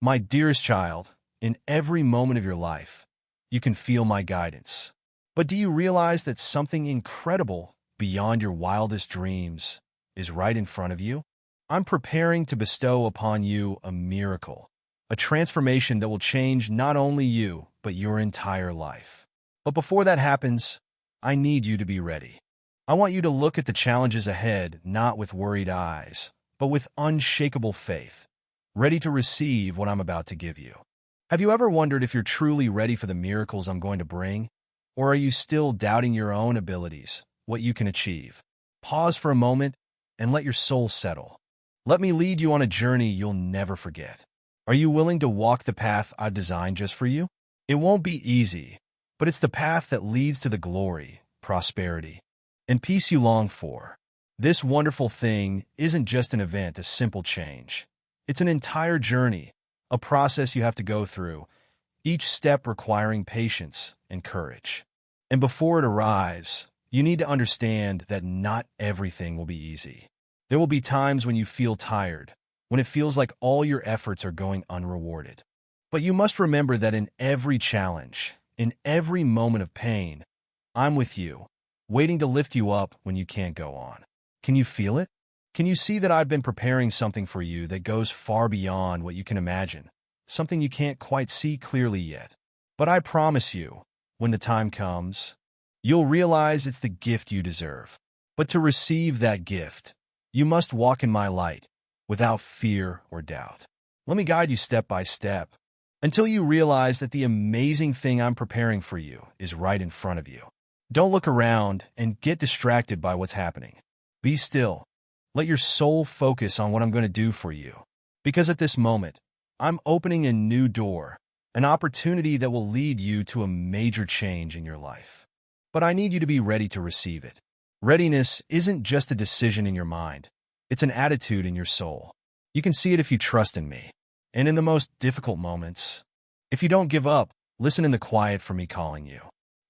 My dearest child, in every moment of your life, you can feel my guidance. But do you realize that something incredible beyond your wildest dreams is right in front of you? I'm preparing to bestow upon you a miracle, a transformation that will change not only you, but your entire life. But before that happens, I need you to be ready. I want you to look at the challenges ahead not with worried eyes, but with unshakable faith, ready to receive what I'm about to give you. Have you ever wondered if you're truly ready for the miracles I'm going to bring? Or are you still doubting your own abilities, what you can achieve? Pause for a moment and let your soul settle. Let me lead you on a journey you'll never forget. Are you willing to walk the path I've designed just for you? It won't be easy, but it's the path that leads to the glory, prosperity, and peace you long for. This wonderful thing isn't just an event, a simple change. It's an entire journey, a process you have to go through, each step requiring patience and courage. And before it arrives, you need to understand that not everything will be easy. There will be times when you feel tired, when it feels like all your efforts are going unrewarded. But you must remember that in every challenge, in every moment of pain, I'm with you, waiting to lift you up when you can't go on. Can you feel it? Can you see that I've been preparing something for you that goes far beyond what you can imagine, something you can't quite see clearly yet? But I promise you, when the time comes, you'll realize it's the gift you deserve. But to receive that gift, you must walk in my light, without fear or doubt. Let me guide you step by step, until you realize that the amazing thing I'm preparing for you is right in front of you. Don't look around and get distracted by what's happening. Be still. Let your soul focus on what I'm going to do for you. Because at this moment, I'm opening a new door, an opportunity that will lead you to a major change in your life. But I need you to be ready to receive it. Readiness isn't just a decision in your mind. It's an attitude in your soul. You can see it if you trust in me. And in the most difficult moments, if you don't give up, listen in the quiet for me calling you.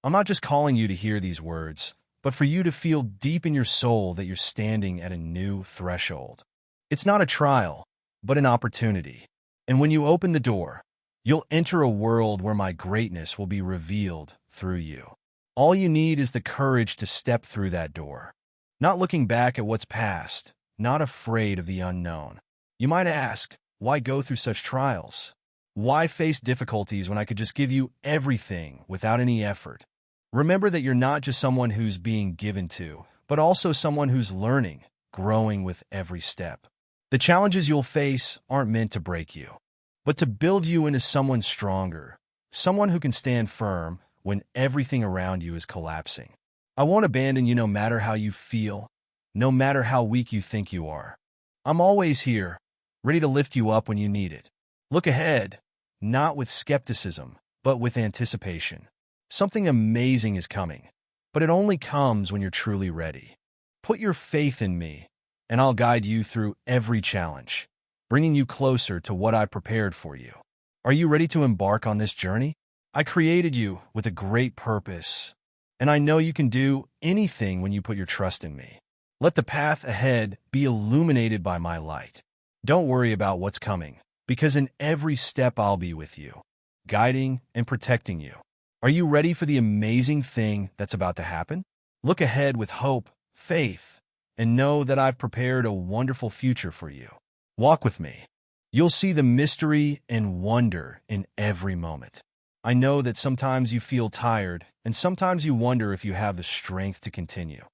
I'm not just calling you to hear these words, but for you to feel deep in your soul that you're standing at a new threshold. It's not a trial, but an opportunity. And when you open the door, you'll enter a world where my greatness will be revealed through you. All you need is the courage to step through that door, not looking back at what's past, not afraid of the unknown. You might ask, why go through such trials? Why face difficulties when I could just give you everything without any effort? Remember that you're not just someone who's being given to, but also someone who's learning, growing with every step. The challenges you'll face aren't meant to break you, but to build you into someone stronger, someone who can stand firm when everything around you is collapsing. I won't abandon you no matter how you feel, no matter how weak you think you are. I'm always here, ready to lift you up when you need it. Look ahead, not with skepticism, but with anticipation. Something amazing is coming, but it only comes when you're truly ready. Put your faith in me, and I'll guide you through every challenge, bringing you closer to what I prepared for you. Are you ready to embark on this journey? I created you with a great purpose, and I know you can do anything when you put your trust in me. Let the path ahead be illuminated by my light. Don't worry about what's coming, because in every step I'll be with you, guiding and protecting you. Are you ready for the amazing thing that's about to happen? Look ahead with hope, faith, and know that I've prepared a wonderful future for you. Walk with me. You'll see the mystery and wonder in every moment. I know that sometimes you feel tired, and sometimes you wonder if you have the strength to continue.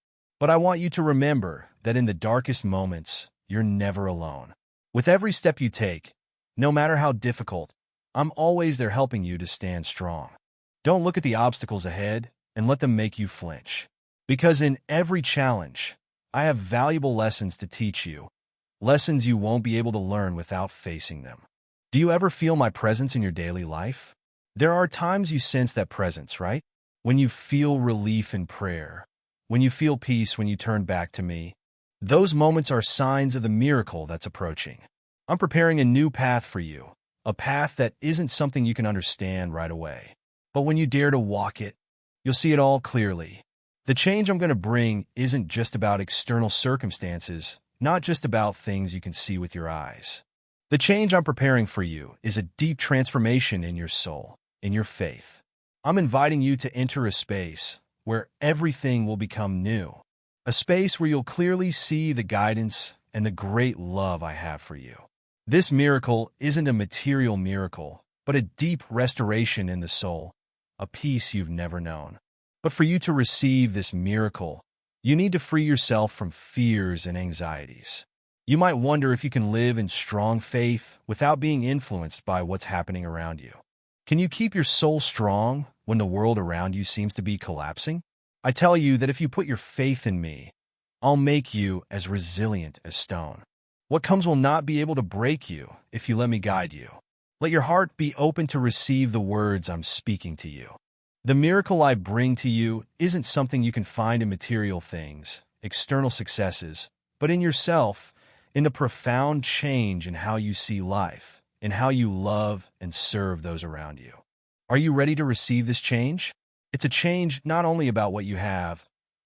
But I want you to remember that in the darkest moments, you're never alone. With every step you take, no matter how difficult, I'm always there helping you to stand strong. Don't look at the obstacles ahead and let them make you flinch. Because in every challenge, I have valuable lessons to teach you, lessons you won't be able to learn without facing them. Do you ever feel my presence in your daily life? There are times you sense that presence, right? When you feel relief in prayer, when you feel peace when you turn back to me. Those moments are signs of the miracle that's approaching. I'm preparing a new path for you, a path that isn't something you can understand right away. But when you dare to walk it, you'll see it all clearly. The change I'm going to bring isn't just about external circumstances, not just about things you can see with your eyes. The change I'm preparing for you is a deep transformation in your soul, in your faith. I'm inviting you to enter a space where everything will become new, a space where you'll clearly see the guidance and the great love I have for you. This miracle isn't a material miracle, but a deep restoration in the soul, a peace you've never known. But for you to receive this miracle, you need to free yourself from fears and anxieties. You might wonder if you can live in strong faith without being influenced by what's happening around you. Can you keep your soul strong when the world around you seems to be collapsing? I tell you that if you put your faith in me, I'll make you as resilient as stone. What comes will not be able to break you if you let me guide you. Let your heart be open to receive the words I'm speaking to you. The miracle I bring to you isn't something you can find in material things, external successes, but in yourself, in the profound change in how you see life, in how you love and serve those around you. Are you ready to receive this change? It's a change not only about what you have,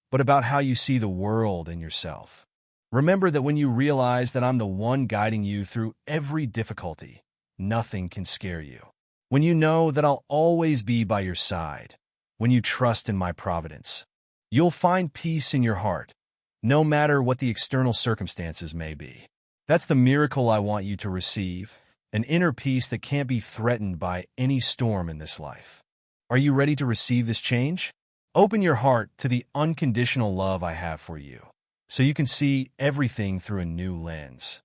but about how you see the world and yourself. Remember that when you realize that I'm the one guiding you through every difficulty, nothing can scare you. When you know that I'll always be by your side, when you trust in my providence, you'll find peace in your heart, no matter what the external circumstances may be. That's the miracle I want you to receive, an inner peace that can't be threatened by any storm in this life. Are you ready to receive this change? Open your heart to the unconditional love I have for you, so you can see everything through a new lens.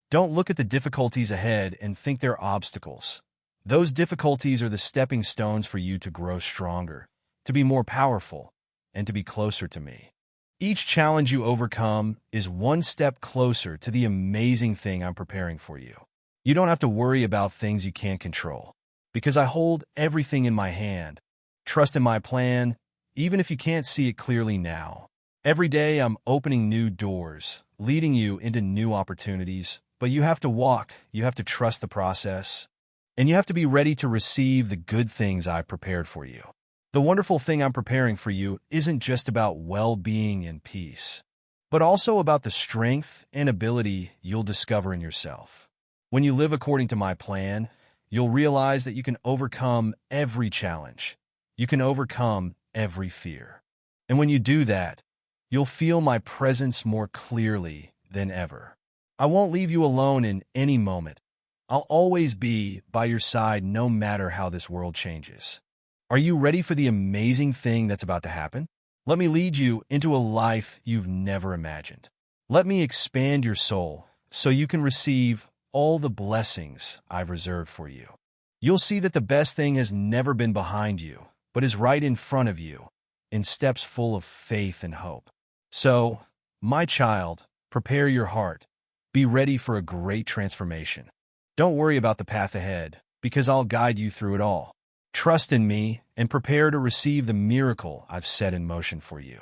Don't look at the difficulties ahead and think they're obstacles. Those difficulties are the stepping stones for you to grow stronger, to be more powerful, and to be closer to me. Each challenge you overcome is one step closer to the amazing thing I'm preparing for you. You don't have to worry about things you can't control, because I hold everything in my hand. Trust in my plan, even if you can't see it clearly now. Every day I'm opening new doors, leading you into new opportunities, but you have to walk, you have to trust the process, and you have to be ready to receive the good things I've prepared for you. The wonderful thing I'm preparing for you isn't just about well-being and peace, but also about the strength and ability you'll discover in yourself. When you live according to my plan, you'll realize that you can overcome every challenge. You can overcome every fear. And when you do that, you'll feel my presence more clearly than ever. I won't leave you alone in any moment. I'll always be by your side no matter how this world changes. Are you ready for the amazing thing that's about to happen? Let me lead you into a life you've never imagined. Let me expand your soul so you can receive all the blessings I've reserved for you. You'll see that the best thing has never been behind you, but is right in front of you, in steps full of faith and hope. So, my child, prepare your heart. Be ready for a great transformation. Don't worry about the path ahead, because I'll guide you through it all. Trust in me and prepare to receive the miracle I've set in motion for you.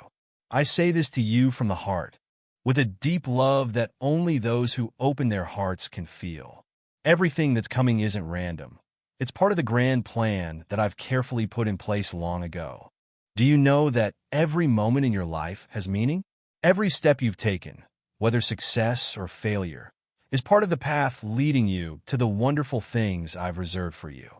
I say this to you from the heart, with a deep love that only those who open their hearts can feel. Everything that's coming isn't random. It's part of the grand plan that I've carefully put in place long ago. Do you know that every moment in your life has meaning? Every step you've taken, whether success or failure, is part of the path leading you to the wonderful things I've reserved for you.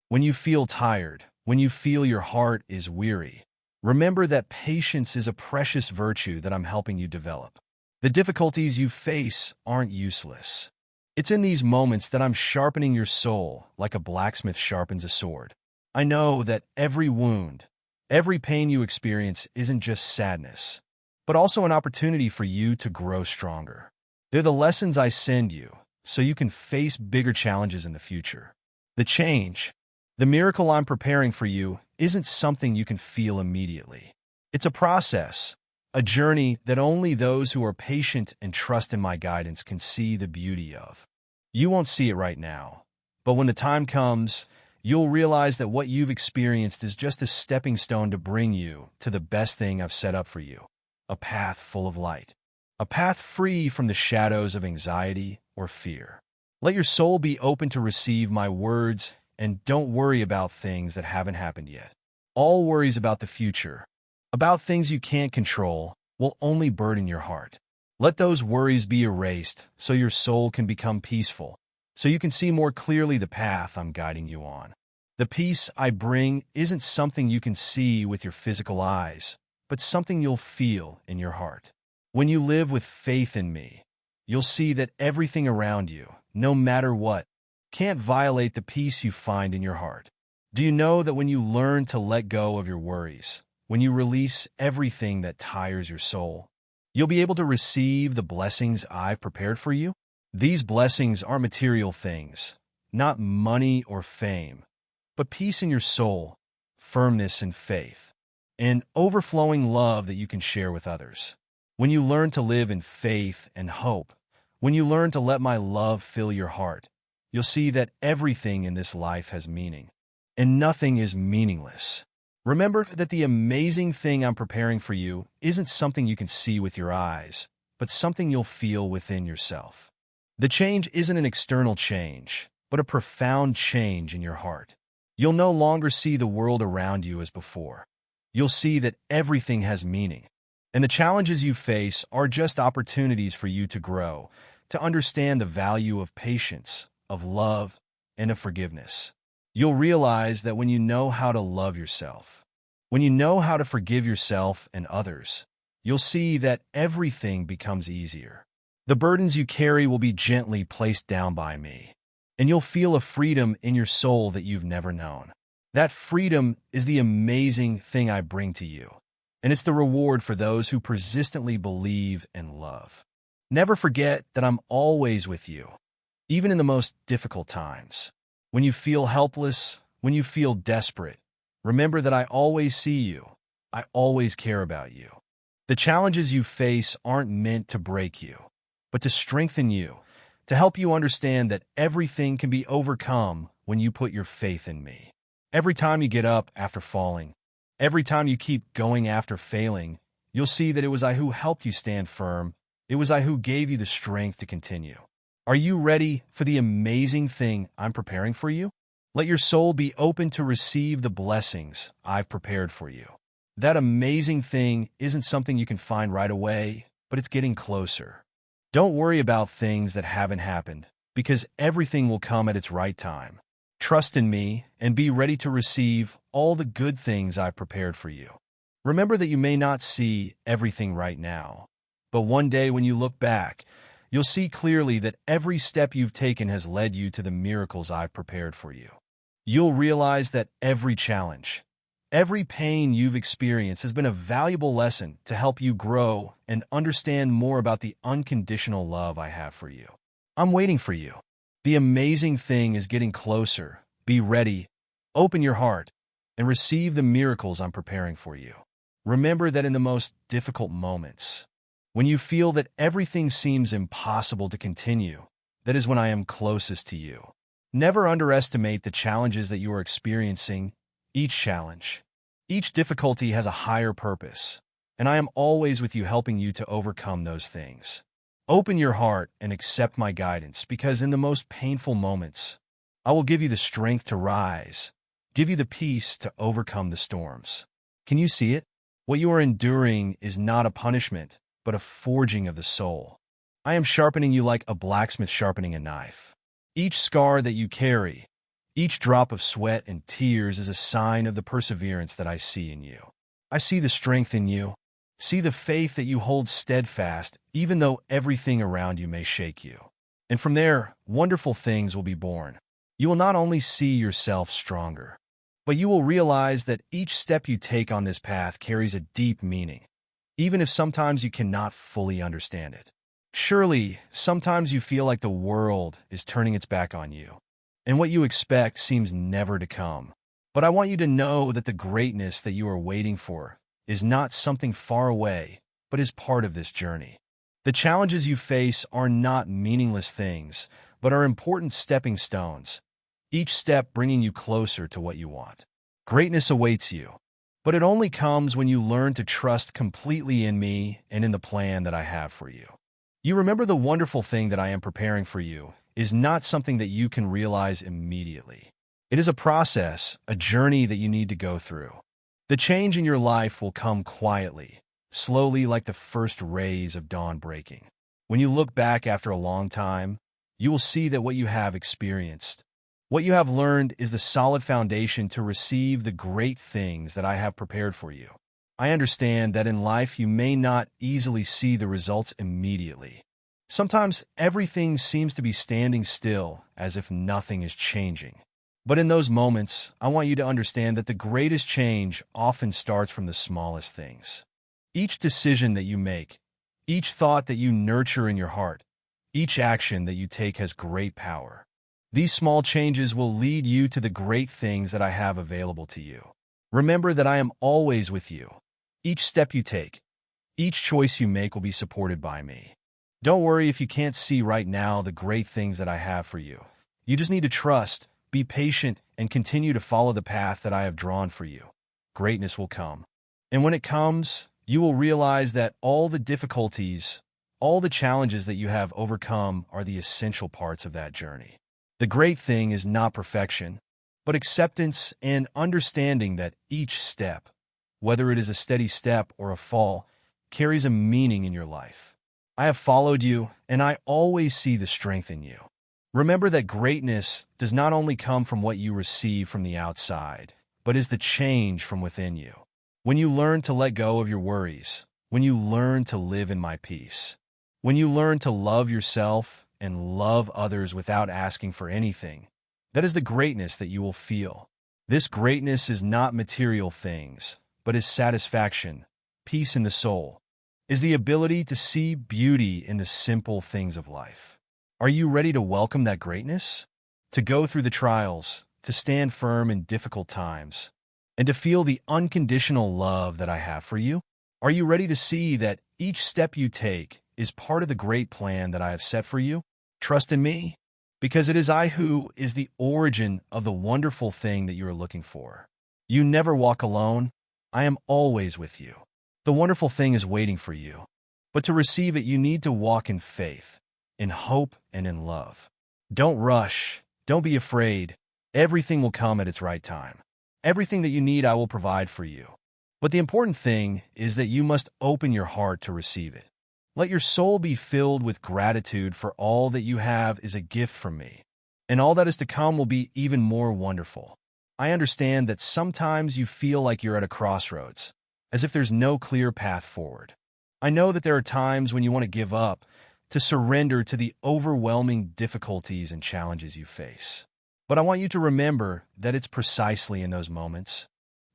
When you feel tired, when you feel your heart is weary, remember that patience is a precious virtue that I'm helping you develop. The difficulties you face aren't useless. It's in these moments that I'm sharpening your soul like a blacksmith sharpens a sword. I know that every wound, every pain you experience isn't just sadness, but also an opportunity for you to grow stronger. They're the lessons I send you so you can face bigger challenges in the future. The change, the miracle I'm preparing for you, isn't something you can feel immediately. It's a process, a journey that only those who are patient and trust in my guidance can see the beauty of. You won't see it right now, but when the time comes, you'll realize that what you've experienced is just a stepping stone to bring you to the best thing I've set up for you, a path full of light, a path free from the shadows of anxiety or fear. Let your soul be open to receive my words, and don't worry about things that haven't happened yet. All worries about the future, about things you can't control, will only burden your heart. Let those worries be erased so your soul can become peaceful, so you can see more clearly the path I'm guiding you on. The peace I bring isn't something you can see with your physical eyes, but something you'll feel in your heart. When you live with faith in me, you'll see that everything around you, no matter what, can't violate the peace you find in your heart. Do you know that when you learn to let go of your worries, when you release everything that tires your soul, you'll be able to receive the blessings I've prepared for you? These blessings are material things, not money or fame, but peace in your soul, firmness in faith, and overflowing love that you can share with others. When you learn to live in faith and hope, when you learn to let my love fill your heart, you'll see that everything in this life has meaning, and nothing is meaningless. Remember that the amazing thing I'm preparing for you isn't something you can see with your eyes, but something you'll feel within yourself. The change isn't an external change, but a profound change in your heart. You'll no longer see the world around you as before. You'll see that everything has meaning, and the challenges you face are just opportunities for you to grow, to understand the value of patience, of love, and of forgiveness. You'll realize that when you know how to love yourself, when you know how to forgive yourself and others, you'll see that everything becomes easier. The burdens you carry will be gently placed down by me, and you'll feel a freedom in your soul that you've never known. That freedom is the amazing thing I bring to you, and it's the reward for those who persistently believe and love. Never forget that I'm always with you, even in the most difficult times. When you feel helpless, when you feel desperate, remember that I always see you. I always care about you. The challenges you face aren't meant to break you, but to strengthen you, to help you understand that everything can be overcome when you put your faith in me. Every time you get up after falling, every time you keep going after failing, you'll see that it was I who helped you stand firm. It was I who gave you the strength to continue. Are you ready for the amazing thing I'm preparing for you? Let your soul be open to receive the blessings I've prepared for you. That amazing thing isn't something you can find right away, but it's getting closer. Don't worry about things that haven't happened, because everything will come at its right time. Trust in me and be ready to receive all the good things I've prepared for you. Remember that you may not see everything right now, but one day when you look back, you'll see clearly that every step you've taken has led you to the miracles I've prepared for you. You'll realize that every challenge, every pain you've experienced has been a valuable lesson to help you grow and understand more about the unconditional love I have for you. I'm waiting for you. The amazing thing is getting closer. Be ready, open your heart, and receive the miracles I'm preparing for you. Remember that in the most difficult moments, when you feel that everything seems impossible to continue, that is when I am closest to you. Never underestimate the challenges that you are experiencing. Each challenge, each difficulty has a higher purpose, and I am always with you helping you to overcome those things. Open your heart and accept my guidance, because in the most painful moments, I will give you the strength to rise, give you the peace to overcome the storms. Can you see it? What you are enduring is not a punishment, but a forging of the soul. I am sharpening you like a blacksmith sharpening a knife. Each scar that you carry, each drop of sweat and tears is a sign of the perseverance that I see in you. I see the strength in you. See the faith that you hold steadfast, even though everything around you may shake you. And from there, wonderful things will be born. You will not only see yourself stronger, but you will realize that each step you take on this path carries a deep meaning, even if sometimes you cannot fully understand it. Surely, sometimes you feel like the world is turning its back on you, and what you expect seems never to come. But I want you to know that the greatness that you are waiting for is not something far away, but is part of this journey. The challenges you face are not meaningless things, but are important stepping stones, each step bringing you closer to what you want. Greatness awaits you, but it only comes when you learn to trust completely in me and in the plan that I have for you. You remember the wonderful thing that I am preparing for you is not something that you can realize immediately. It is a process, a journey that you need to go through. The change in your life will come quietly, slowly like the first rays of dawn breaking. When you look back after a long time, you will see that what you have experienced, what you have learned is the solid foundation to receive the great things that I have prepared for you. I understand that in life you may not easily see the results immediately. Sometimes everything seems to be standing still as if nothing is changing. But in those moments, I want you to understand that the greatest change often starts from the smallest things. Each decision that you make, each thought that you nurture in your heart, each action that you take has great power. These small changes will lead you to the great things that I have available to you. Remember that I am always with you. Each step you take, each choice you make will be supported by me. Don't worry if you can't see right now the great things that I have for you. You just need to trust, be patient, and continue to follow the path that I have drawn for you. Greatness will come. And when it comes, you will realize that all the difficulties, all the challenges that you have overcome are the essential parts of that journey. The great thing is not perfection, but acceptance and understanding that each step, whether it is a steady step or a fall, carries a meaning in your life. I have followed you, and I always see the strength in you. Remember that greatness does not only come from what you receive from the outside, but is the change from within you. When you learn to let go of your worries, when you learn to live in my peace, when you learn to love yourself and love others without asking for anything, that is the greatness that you will feel. This greatness is not material things, but is satisfaction, peace in the soul, is the ability to see beauty in the simple things of life. Are you ready to welcome that greatness? To go through the trials, to stand firm in difficult times, and to feel the unconditional love that I have for you? Are you ready to see that each step you take is part of the great plan that I have set for you? Trust in me, because it is I who is the origin of the wonderful thing that you are looking for. You never walk alone. I am always with you. The wonderful thing is waiting for you. But to receive it, you need to walk in faith, in hope, and in love. Don't rush. Don't be afraid. Everything will come at its right time. Everything that you need, I will provide for you. But the important thing is that you must open your heart to receive it. Let your soul be filled with gratitude, for all that you have is a gift from me, and all that is to come will be even more wonderful. I understand that sometimes you feel like you're at a crossroads, as if there's no clear path forward. I know that there are times when you want to give up, to surrender to the overwhelming difficulties and challenges you face. But I want you to remember that it's precisely in those moments,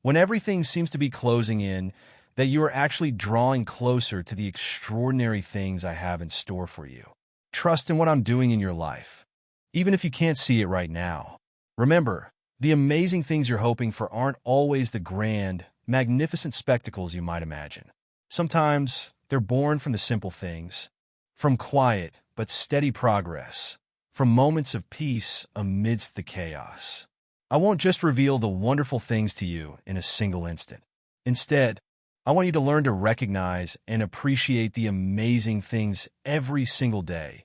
when everything seems to be closing in, that you are actually drawing closer to the extraordinary things I have in store for you. Trust in what I'm doing in your life, even if you can't see it right now. Remember, the amazing things you're hoping for aren't always the grand, magnificent spectacles you might imagine. Sometimes they're born from the simple things, from quiet but steady progress, from moments of peace amidst the chaos. I won't just reveal the wonderful things to you in a single instant. Instead, I want you to learn to recognize and appreciate the amazing things every single day,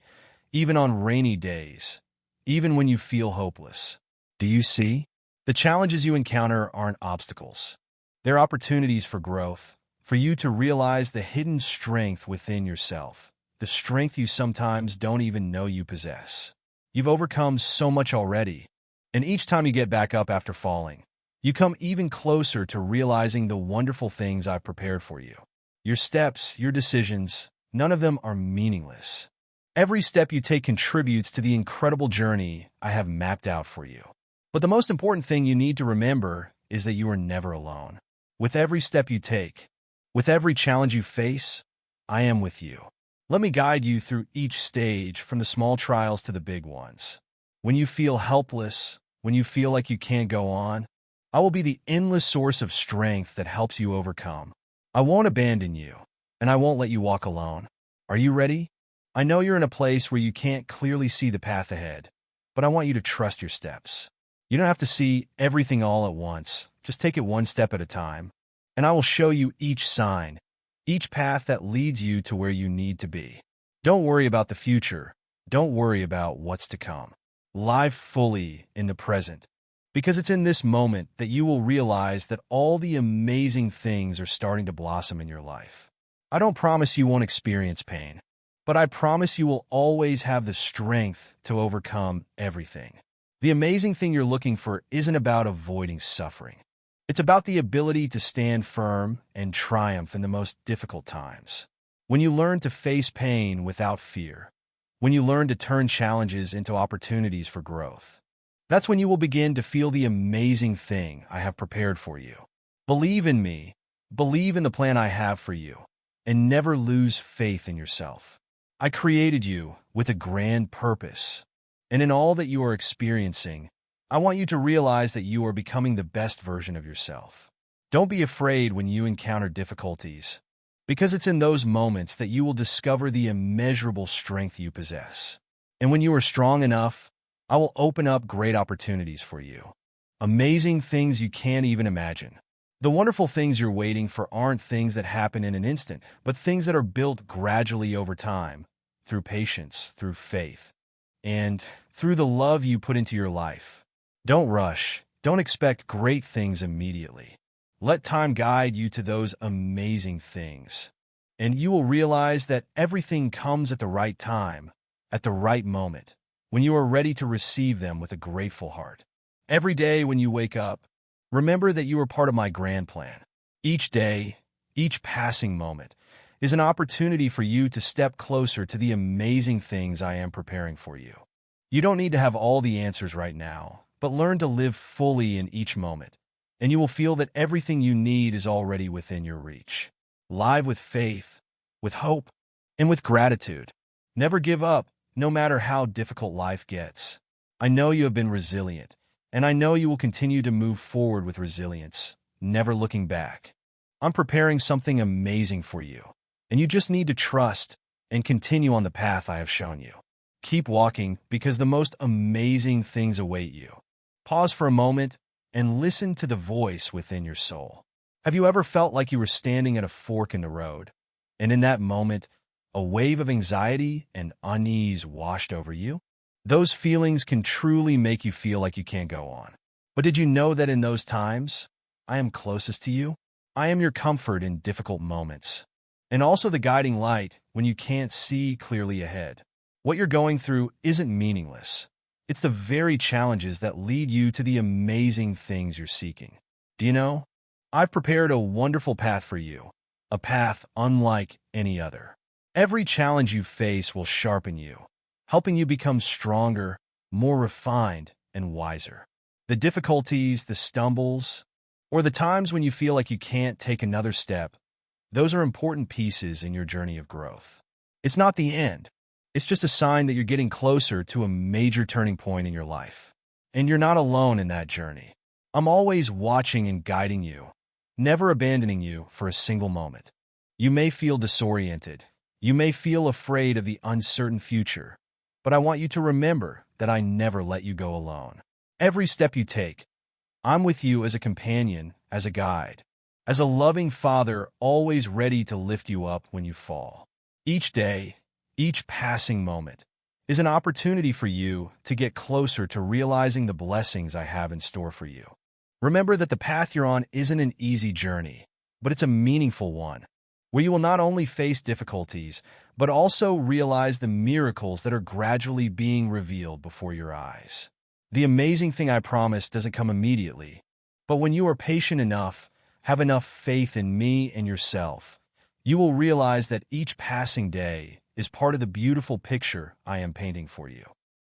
even on rainy days, even when you feel hopeless. Do you see? The challenges you encounter aren't obstacles. They're opportunities for growth, for you to realize the hidden strength within yourself, the strength you sometimes don't even know you possess. You've overcome so much already, and each time you get back up after falling, you come even closer to realizing the wonderful things I've prepared for you. Your steps, your decisions, none of them are meaningless. Every step you take contributes to the incredible journey I have mapped out for you. But the most important thing you need to remember is that you are never alone. With every step you take, with every challenge you face, I am with you. Let me guide you through each stage, from the small trials to the big ones. When you feel helpless, when you feel like you can't go on, I will be the endless source of strength that helps you overcome. I won't abandon you, and I won't let you walk alone. Are you ready? I know you're in a place where you can't clearly see the path ahead, but I want you to trust your steps. You don't have to see everything all at once. Just take it one step at a time, and I will show you each sign, each path that leads you to where you need to be. Don't worry about the future. Don't worry about what's to come. Live fully in the present, because it's in this moment that you will realize that all the amazing things are starting to blossom in your life. I don't promise you won't experience pain, but I promise you will always have the strength to overcome everything. The amazing thing you're looking for isn't about avoiding suffering. It's about the ability to stand firm and triumph in the most difficult times. When you learn to face pain without fear, when you learn to turn challenges into opportunities for growth, that's when you will begin to feel the amazing thing I have prepared for you. Believe in me, believe in the plan I have for you, and never lose faith in yourself. I created you with a grand purpose, and in all that you are experiencing, I want you to realize that you are becoming the best version of yourself. Don't be afraid when you encounter difficulties, because it's in those moments that you will discover the immeasurable strength you possess. And when you are strong enough, I will open up great opportunities for you. Amazing things you can't even imagine. The wonderful things you're waiting for aren't things that happen in an instant, but things that are built gradually over time, through patience, through faith, and through the love you put into your life. Don't rush. Don't expect great things immediately. Let time guide you to those amazing things, and you will realize that everything comes at the right time, at the right moment, when you are ready to receive them with a grateful heart. Every day when you wake up, remember that you are part of my grand plan. Each day, each passing moment, is an opportunity for you to step closer to the amazing things I am preparing for you. You don't need to have all the answers right now, but learn to live fully in each moment, and you will feel that everything you need is already within your reach. Live with faith, with hope, and with gratitude. Never give up, no matter how difficult life gets. I know you have been resilient, and I know you will continue to move forward with resilience, never looking back. I'm preparing something amazing for you, and you just need to trust and continue on the path I have shown you. Keep walking, because the most amazing things await you. Pause for a moment and listen to the voice within your soul. Have you ever felt like you were standing at a fork in the road, and in that moment, a wave of anxiety and unease washed over you? Those feelings can truly make you feel like you can't go on. But did you know that in those times, I am closest to you? I am your comfort in difficult moments, and also the guiding light when you can't see clearly ahead. What you're going through isn't meaningless. It's the very challenges that lead you to the amazing things you're seeking. Do you know? I've prepared a wonderful path for you, a path unlike any other. Every challenge you face will sharpen you, helping you become stronger, more refined, and wiser. The difficulties, the stumbles, or the times when you feel like you can't take another step, those are important pieces in your journey of growth. It's not the end. It's just a sign that you're getting closer to a major turning point in your life. And you're not alone in that journey. I'm always watching and guiding you, never abandoning you for a single moment. You may feel disoriented. You may feel afraid of the uncertain future, but I want you to remember that I never let you go alone. Every step you take, I'm with you as a companion, as a guide, as a loving father always ready to lift you up when you fall. Each day, each passing moment, is an opportunity for you to get closer to realizing the blessings I have in store for you. Remember that the path you're on isn't an easy journey, but it's a meaningful one, where you will not only face difficulties, but also realize the miracles that are gradually being revealed before your eyes. The amazing thing I promise doesn't come immediately, but when you are patient enough, have enough faith in me and yourself, you will realize that each passing day is part of the beautiful picture I am painting for you.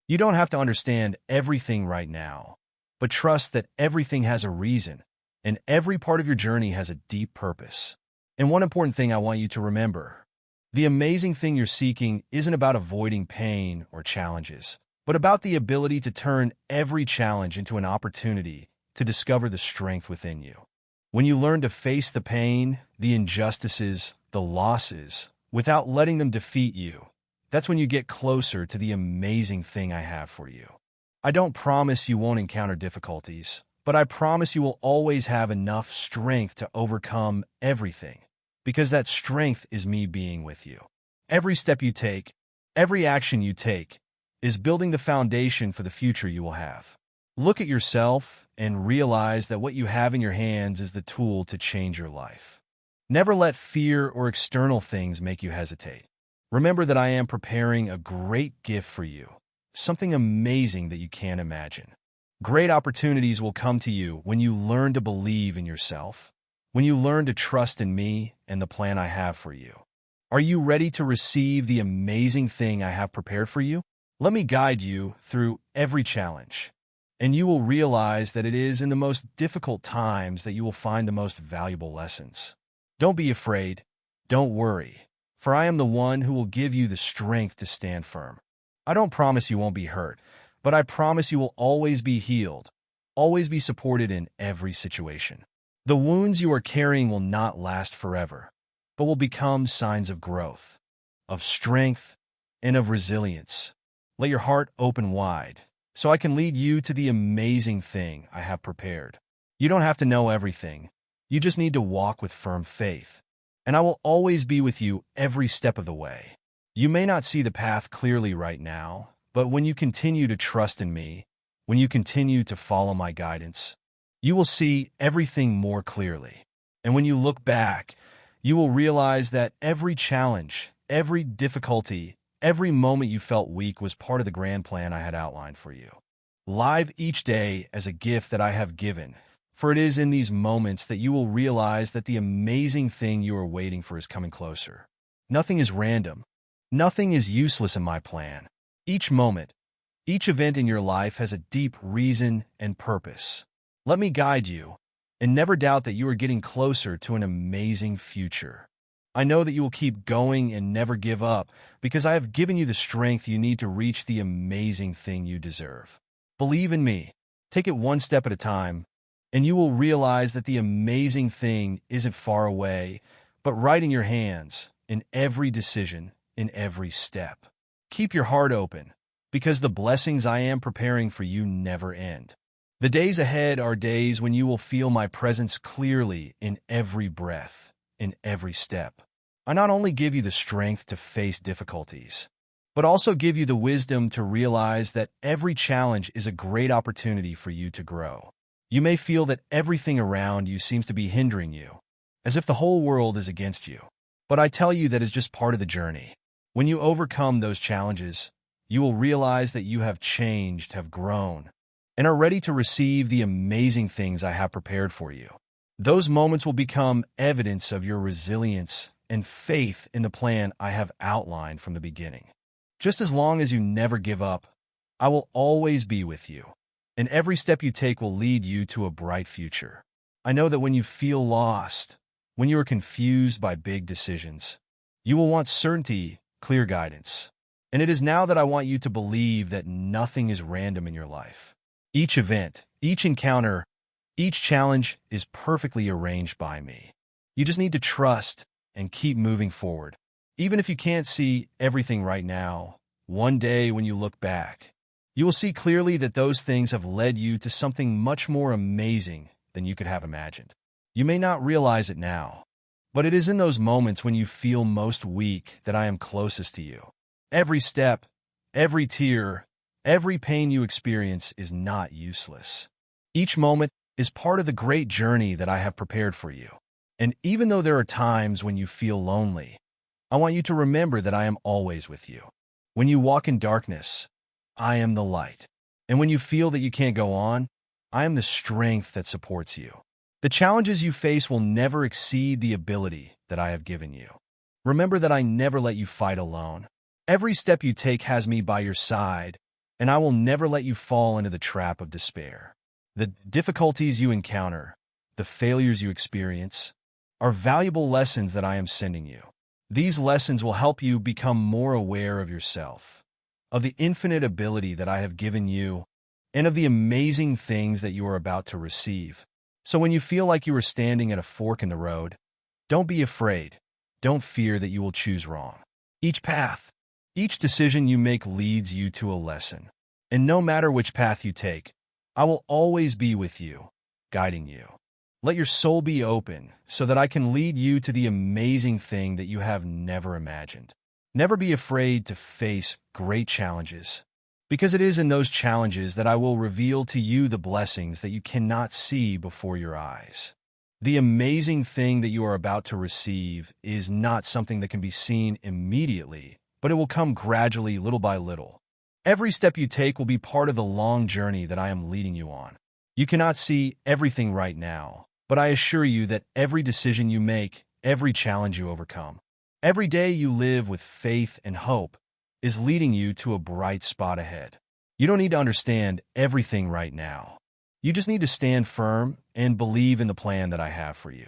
You don't have to understand everything right now, but trust that everything has a reason, and every part of your journey has a deep purpose. And one important thing I want you to remember: the amazing thing you're seeking isn't about avoiding pain or challenges, but about the ability to turn every challenge into an opportunity to discover the strength within you. When you learn to face the pain, the injustices, the losses, without letting them defeat you, that's when you get closer to the amazing thing I have for you. I don't promise you won't encounter difficulties, but I promise you will always have enough strength to overcome everything, because that strength is me being with you. Every step you take, every action you take, is building the foundation for the future you will have. Look at yourself and realize that what you have in your hands is the tool to change your life. Never let fear or external things make you hesitate. Remember that I am preparing a great gift for you, something amazing that you can't imagine. Great opportunities will come to you when you learn to believe in yourself, when you learn to trust in me and the plan I have for you. Are you ready to receive the amazing thing I have prepared for you? Let me guide you through every challenge, and you will realize that it is in the most difficult times that you will find the most valuable lessons. Don't be afraid. Don't worry, for I am the one who will give you the strength to stand firm. I don't promise you won't be hurt, but I promise you will always be healed, always be supported in every situation. The wounds you are carrying will not last forever, but will become signs of growth, of strength, and of resilience. Let your heart open wide, so I can lead you to the amazing thing I have prepared. You don't have to know everything. You just need to walk with firm faith, and I will always be with you every step of the way. You may not see the path clearly right now, but when you continue to trust in me, when you continue to follow my guidance, you will see everything more clearly. And when you look back, you will realize that every challenge, every difficulty, every moment you felt weak was part of the grand plan I had outlined for you. Live each day as a gift that I have given, for it is in these moments that you will realize that the amazing thing you are waiting for is coming closer. Nothing is random. Nothing is useless in my plan. Each moment, each event in your life has a deep reason and purpose. Let me guide you, and never doubt that you are getting closer to an amazing future. I know that you will keep going and never give up because I have given you the strength you need to reach the amazing thing you deserve. Believe in me. Take it one step at a time, and you will realize that the amazing thing isn't far away, but right in your hands, in every decision, in every step. Keep your heart open, because the blessings I am preparing for you never end. The days ahead are days when you will feel my presence clearly in every breath, in every step. I not only give you the strength to face difficulties, but also give you the wisdom to realize that every challenge is a great opportunity for you to grow. You may feel that everything around you seems to be hindering you, as if the whole world is against you. But I tell you that is just part of the journey. When you overcome those challenges, you will realize that you have changed, have grown, and are ready to receive the amazing things I have prepared for you. Those moments will become evidence of your resilience and faith in the plan I have outlined from the beginning. Just as long as you never give up, I will always be with you, and every step you take will lead you to a bright future. I know that when you feel lost, when you are confused by big decisions, you will want certainty, clear guidance. And it is now that I want you to believe that nothing is random in your life. Each event, each encounter, each challenge is perfectly arranged by me. You just need to trust and keep moving forward. Even if you can't see everything right now, one day when you look back, you will see clearly that those things have led you to something much more amazing than you could have imagined. You may not realize it now, but it is in those moments when you feel most weak that I am closest to you. Every step, every tear, every pain you experience is not useless. Each moment is part of the great journey that I have prepared for you. And even though there are times when you feel lonely, I want you to remember that I am always with you. When you walk in darkness, I am the light. And when you feel that you can't go on, I am the strength that supports you. The challenges you face will never exceed the ability that I have given you. Remember that I never let you fight alone. Every step you take has me by your side, and I will never let you fall into the trap of despair. The difficulties you encounter, the failures you experience, are valuable lessons that I am sending you. These lessons will help you become more aware of yourself, of the infinite ability that I have given you, and of the amazing things that you are about to receive. So when you feel like you are standing at a fork in the road, don't be afraid. Don't fear that you will choose wrong. Each path, each decision you make leads you to a lesson. And no matter which path you take, I will always be with you, guiding you. Let your soul be open so that I can lead you to the amazing thing that you have never imagined. Never be afraid to face great challenges, because it is in those challenges that I will reveal to you the blessings that you cannot see before your eyes. The amazing thing that you are about to receive is not something that can be seen immediately, but it will come gradually, little by little. Every step you take will be part of the long journey that I am leading you on. You cannot see everything right now, but I assure you that every decision you make, every challenge you overcome, every day you live with faith and hope is leading you to a bright spot ahead. You don't need to understand everything right now. You just need to stand firm and believe in the plan that I have for you.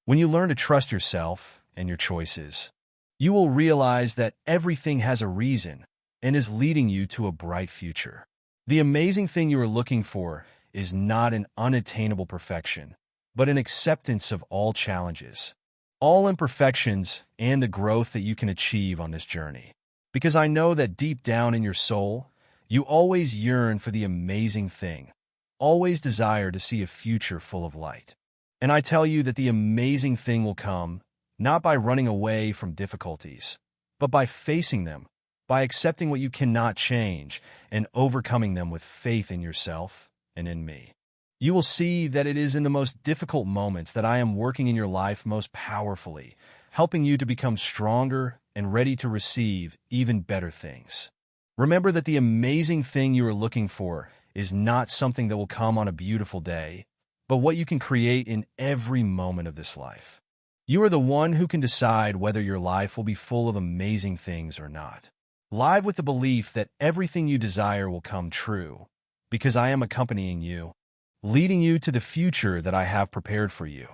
When you learn to trust yourself and your choices, you will realize that everything has a reason and is leading you to a bright future. The amazing thing you are looking for is not an unattainable perfection, but an acceptance of all challenges, all imperfections, and the growth that you can achieve on this journey. Because I know that deep down in your soul, you always yearn for the amazing thing, always desire to see a future full of light. And I tell you that the amazing thing will come not by running away from difficulties, but by facing them, by accepting what you cannot change and overcoming them with faith in yourself and in me. You will see that it is in the most difficult moments that I am working in your life most powerfully, helping you to become stronger and ready to receive even better things. Remember that the amazing thing you are looking for is not something that will come on a beautiful day, but what you can create in every moment of this life. You are the one who can decide whether your life will be full of amazing things or not. Live with the belief that everything you desire will come true, because I am accompanying you, leading you to the future that I have prepared for you.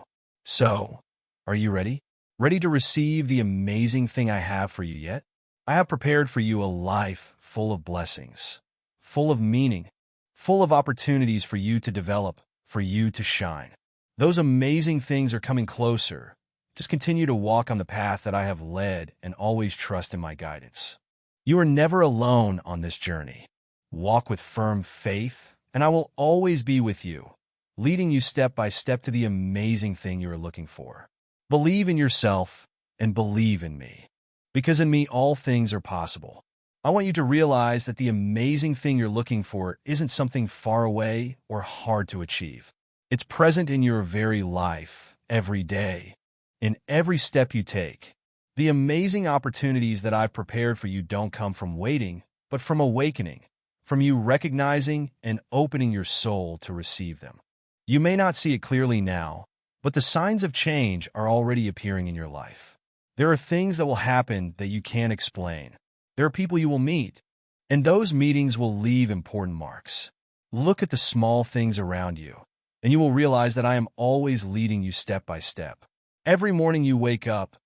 So, are you ready? Ready to receive the amazing thing I have for you yet? I have prepared for you a life full of blessings, full of meaning, full of opportunities for you to develop, for you to shine. Those amazing things are coming closer. Just continue to walk on the path that I have led and always trust in my guidance. You are never alone on this journey. Walk with firm faith, and I will always be with you, leading you step by step to the amazing thing you are looking for. Believe in yourself and believe in me, because in me all things are possible. I want you to realize that the amazing thing you're looking for isn't something far away or hard to achieve. It's present in your very life, every day, in every step you take. The amazing opportunities that I've prepared for you don't come from waiting, but from awakening, from you recognizing and opening your soul to receive them. You may not see it clearly now, but the signs of change are already appearing in your life. There are things that will happen that you can't explain. There are people you will meet, and those meetings will leave important marks. Look at the small things around you, and you will realize that I am always leading you step by step. Every morning you wake up,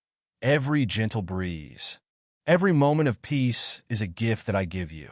every gentle breeze, every moment of peace is a gift that I give you.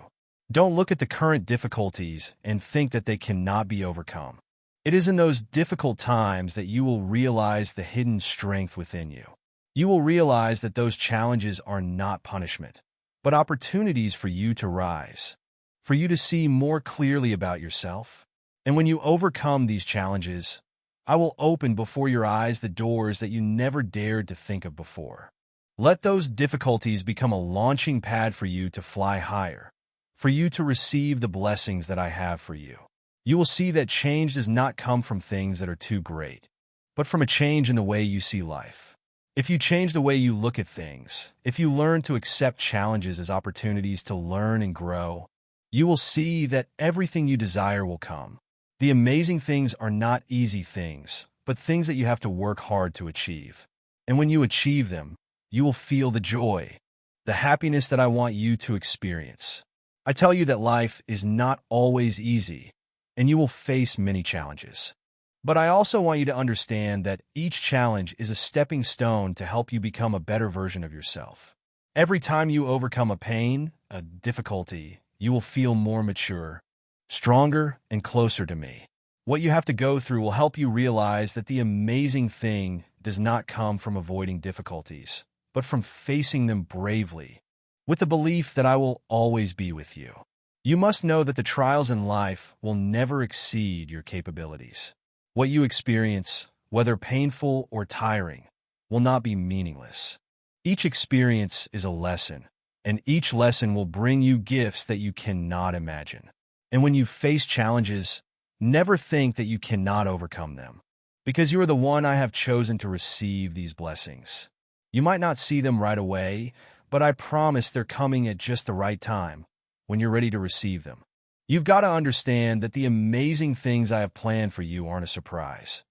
Don't look at the current difficulties and think that they cannot be overcome. It is in those difficult times that you will realize the hidden strength within you. You will realize that those challenges are not punishment, but opportunities for you to rise, for you to see more clearly about yourself. And when you overcome these challenges, I will open before your eyes the doors that you never dared to think of before. Let those difficulties become a launching pad for you to fly higher, for you to receive the blessings that I have for you. You will see that change does not come from things that are too great, but from a change in the way you see life. If you change the way you look at things, if you learn to accept challenges as opportunities to learn and grow, you will see that everything you desire will come. The amazing things are not easy things, but things that you have to work hard to achieve. And when you achieve them, you will feel the joy, the happiness that I want you to experience. I tell you that life is not always easy, and you will face many challenges. But I also want you to understand that each challenge is a stepping stone to help you become a better version of yourself. Every time you overcome a pain, a difficulty, you will feel more mature, stronger, and closer to me. What you have to go through will help you realize that the amazing thing does not come from avoiding difficulties, but from facing them bravely, with the belief that I will always be with you. You must know that the trials in life will never exceed your capabilities. What you experience, whether painful or tiring, will not be meaningless. Each experience is a lesson, and each lesson will bring you gifts that you cannot imagine. And when you face challenges, never think that you cannot overcome them, because you are the one I have chosen to receive these blessings. You might not see them right away, but I promise they're coming at just the right time, when you're ready to receive them. You've got to understand that the amazing things I have planned for you aren't a surprise.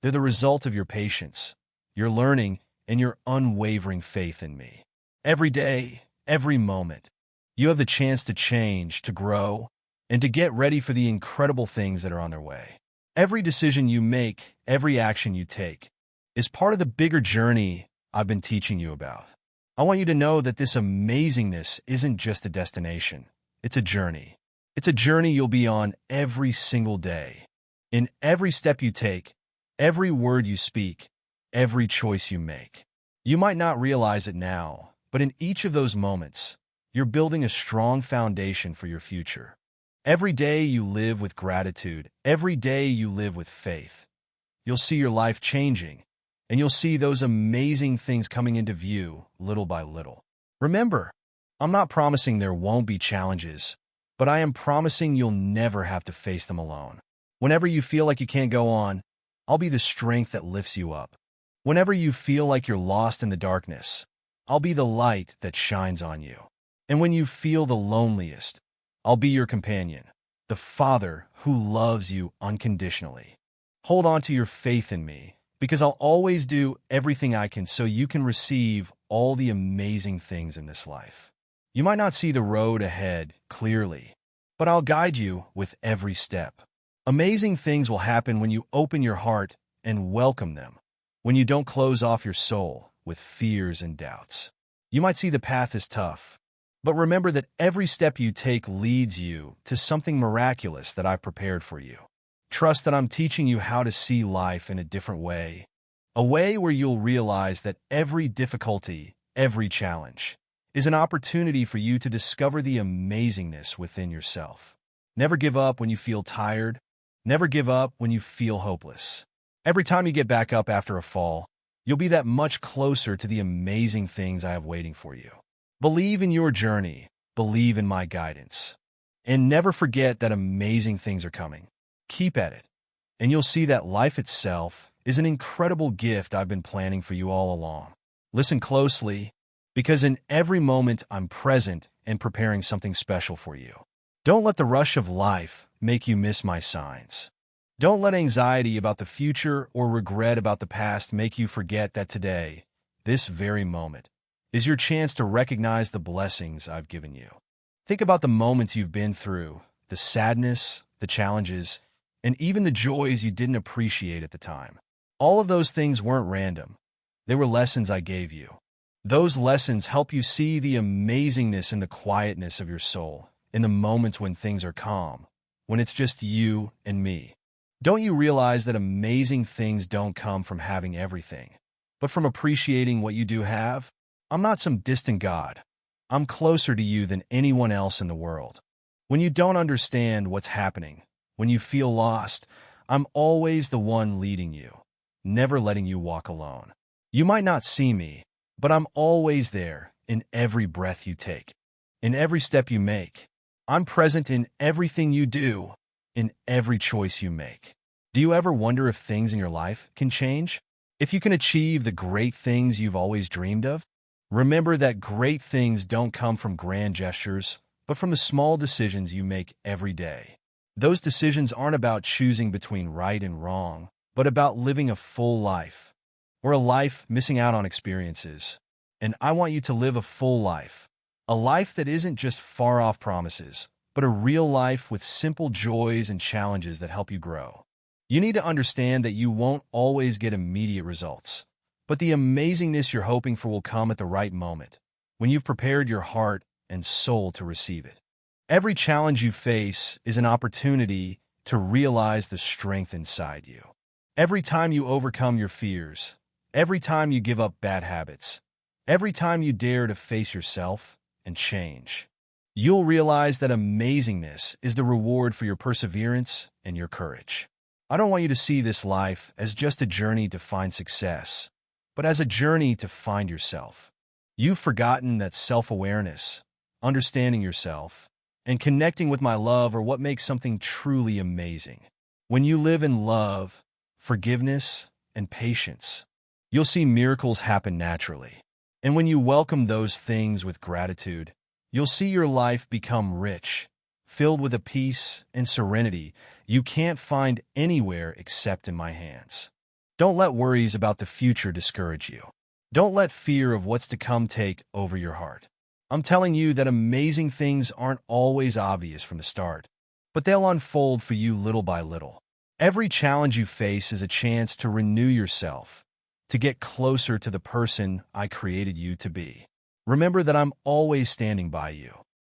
They're the result of your patience, your learning, and your unwavering faith in me. Every day, every moment, you have the chance to change, to grow, and to get ready for the incredible things that are on their way. Every decision you make, every action you take, is part of the bigger journey I've been teaching you about. I want you to know that this amazingness isn't just a destination. It's a journey. It's a journey you'll be on every single day. In every step you take, every word you speak, every choice you make. You might not realize it now, but in each of those moments, you're building a strong foundation for your future. Every day you live with gratitude. Every day you live with faith. You'll see your life changing, and you'll see those amazing things coming into view little by little. Remember, I'm not promising there won't be challenges, but I am promising you'll never have to face them alone. Whenever you feel like you can't go on, I'll be the strength that lifts you up. Whenever you feel like you're lost in the darkness, I'll be the light that shines on you. And when you feel the loneliest, I'll be your companion, the Father who loves you unconditionally. Hold on to your faith in me, because I'll always do everything I can so you can receive all the amazing things in this life. You might not see the road ahead clearly, but I'll guide you with every step. Amazing things will happen when you open your heart and welcome them, when you don't close off your soul with fears and doubts. You might see the path is tough, but remember that every step you take leads you to something miraculous that I've prepared for you. Trust that I'm teaching you how to see life in a different way, a way where you'll realize that every difficulty, every challenge, is an opportunity for you to discover the amazingness within yourself. Never give up when you feel tired. Never give up when you feel hopeless. Every time you get back up after a fall, you'll be that much closer to the amazing things I have waiting for you. Believe in your journey, believe in my guidance, and never forget that amazing things are coming. Keep at it, and you'll see that life itself is an incredible gift I've been planning for you all along. Listen closely, because in every moment I'm present and preparing something special for you. Don't let the rush of life make you miss my signs. Don't let anxiety about the future or regret about the past make you forget that today, this very moment, is your chance to recognize the blessings I've given you. Think about the moments you've been through, the sadness, the challenges, and even the joys you didn't appreciate at the time. All of those things weren't random. They were lessons I gave you. Those lessons help you see the amazingness and the quietness of your soul in the moments when things are calm, when it's just you and me. Don't you realize that amazing things don't come from having everything, but from appreciating what you do have? I'm not some distant God. I'm closer to you than anyone else in the world. When you don't understand what's happening, when you feel lost, I'm always the one leading you, never letting you walk alone. You might not see me, but I'm always there in every breath you take, in every step you make. I'm present in everything you do, in every choice you make. Do you ever wonder if things in your life can change? If you can achieve the great things you've always dreamed of? Remember that great things don't come from grand gestures, but from the small decisions you make every day. Those decisions aren't about choosing between right and wrong, but about living a full life, or a life missing out on experiences. And I want you to live a full life, a life that isn't just far-off promises, but a real life with simple joys and challenges that help you grow. You need to understand that you won't always get immediate results, but the amazingness you're hoping for will come at the right moment, when you've prepared your heart and soul to receive it. Every challenge you face is an opportunity to realize the strength inside you. Every time you overcome your fears, every time you give up bad habits, every time you dare to face yourself and change, you'll realize that amazingness is the reward for your perseverance and your courage. I don't want you to see this life as just a journey to find success, but as a journey to find yourself. You've forgotten that self-awareness, understanding yourself, and connecting with my love are what makes something truly amazing. When you live in love, forgiveness, and patience, you'll see miracles happen naturally. And when you welcome those things with gratitude, you'll see your life become rich, filled with a peace and serenity you can't find anywhere except in my hands. Don't let worries about the future discourage you. Don't let fear of what's to come take over your heart. I'm telling you that amazing things aren't always obvious from the start, but they'll unfold for you little by little. Every challenge you face is a chance to renew yourself, to get closer to the person I created you to be. Remember that I'm always standing by you,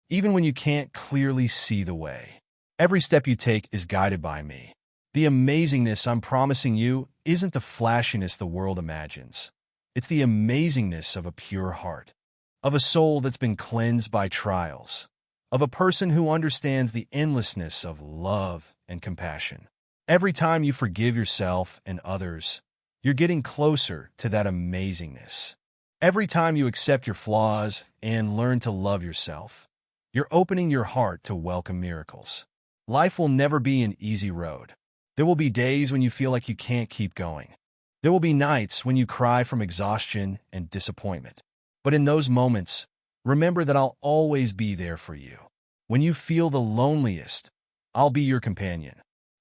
even when you can't clearly see the way. Every step you take is guided by me. The amazingness I'm promising you isn't the flashiness the world imagines. It's the amazingness of a pure heart, of a soul that's been cleansed by trials, of a person who understands the endlessness of love and compassion. Every time you forgive yourself and others, you're getting closer to that amazingness. Every time you accept your flaws and learn to love yourself, you're opening your heart to welcome miracles. Life will never be an easy road. There will be days when you feel like you can't keep going. There will be nights when you cry from exhaustion and disappointment. But in those moments, remember that I'll always be there for you. When you feel the loneliest, I'll be your companion,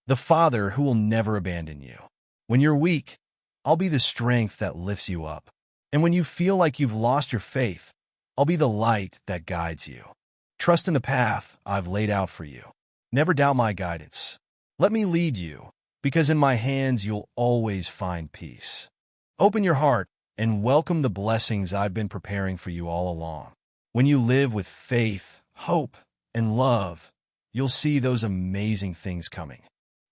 the father who will never abandon you. When you're weak, I'll be the strength that lifts you up. And when you feel like you've lost your faith, I'll be the light that guides you. Trust in the path I've laid out for you. Never doubt my guidance. Let me lead you, because in my hands you'll always find peace. Open your heart and welcome the blessings I've been preparing for you all along. When you live with faith, hope, and love, you'll see those amazing things coming.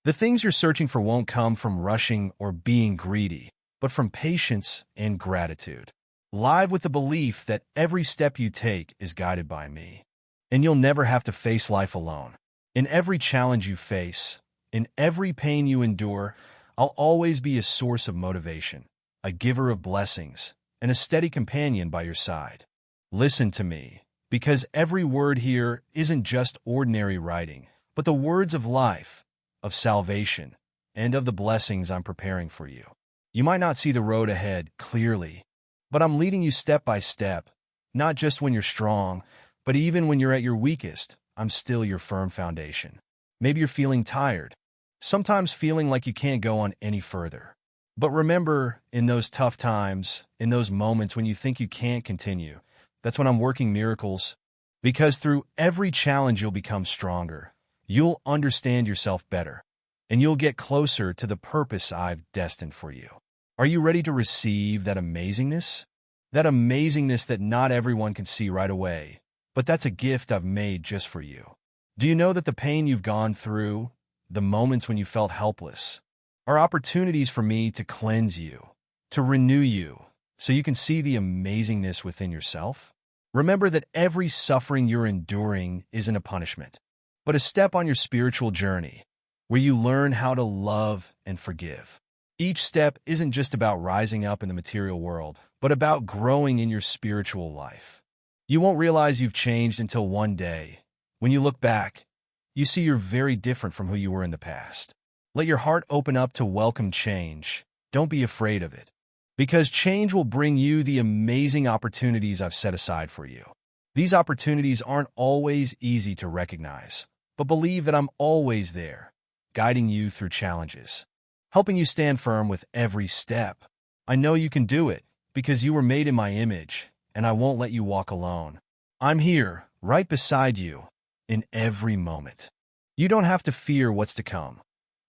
The things you're searching for won't come from rushing or being greedy, but from patience and gratitude. Live with the belief that every step you take is guided by me. And you'll never have to face life alone. In every challenge you face, in every pain you endure, I'll always be a source of motivation, a giver of blessings, and a steady companion by your side. Listen to me, because every word here isn't just ordinary writing, but the words of life, of salvation, and of the blessings I'm preparing for you. You might not see the road ahead clearly, but I'm leading you step by step, not just when you're strong, but even when you're at your weakest. I'm still your firm foundation. Maybe you're feeling tired, sometimes feeling like you can't go on any further. But remember, in those tough times, in those moments when you think you can't continue, that's when I'm working miracles. Because through every challenge you'll become stronger, you'll understand yourself better, and you'll get closer to the purpose I've destined for you. Are you ready to receive that amazingness? That amazingness that not everyone can see right away, but that's a gift I've made just for you. Do you know that the pain you've gone through, the moments when you felt helpless, are opportunities for me to cleanse you, to renew you, so you can see the amazingness within yourself? Remember that every suffering you're enduring isn't a punishment, but a step on your spiritual journey, where you learn how to love and forgive. Each step isn't just about rising up in the material world, but about growing in your spiritual life. You won't realize you've changed until one day, when you look back, you see you're very different from who you were in the past. Let your heart open up to welcome change. Don't be afraid of it, because change will bring you the amazing opportunities I've set aside for you. These opportunities aren't always easy to recognize, but believe that I'm always there, guiding you through challenges, helping you stand firm with every step. I know you can do it, because you were made in my image, and I won't let you walk alone. I'm here, right beside you, in every moment. You don't have to fear what's to come.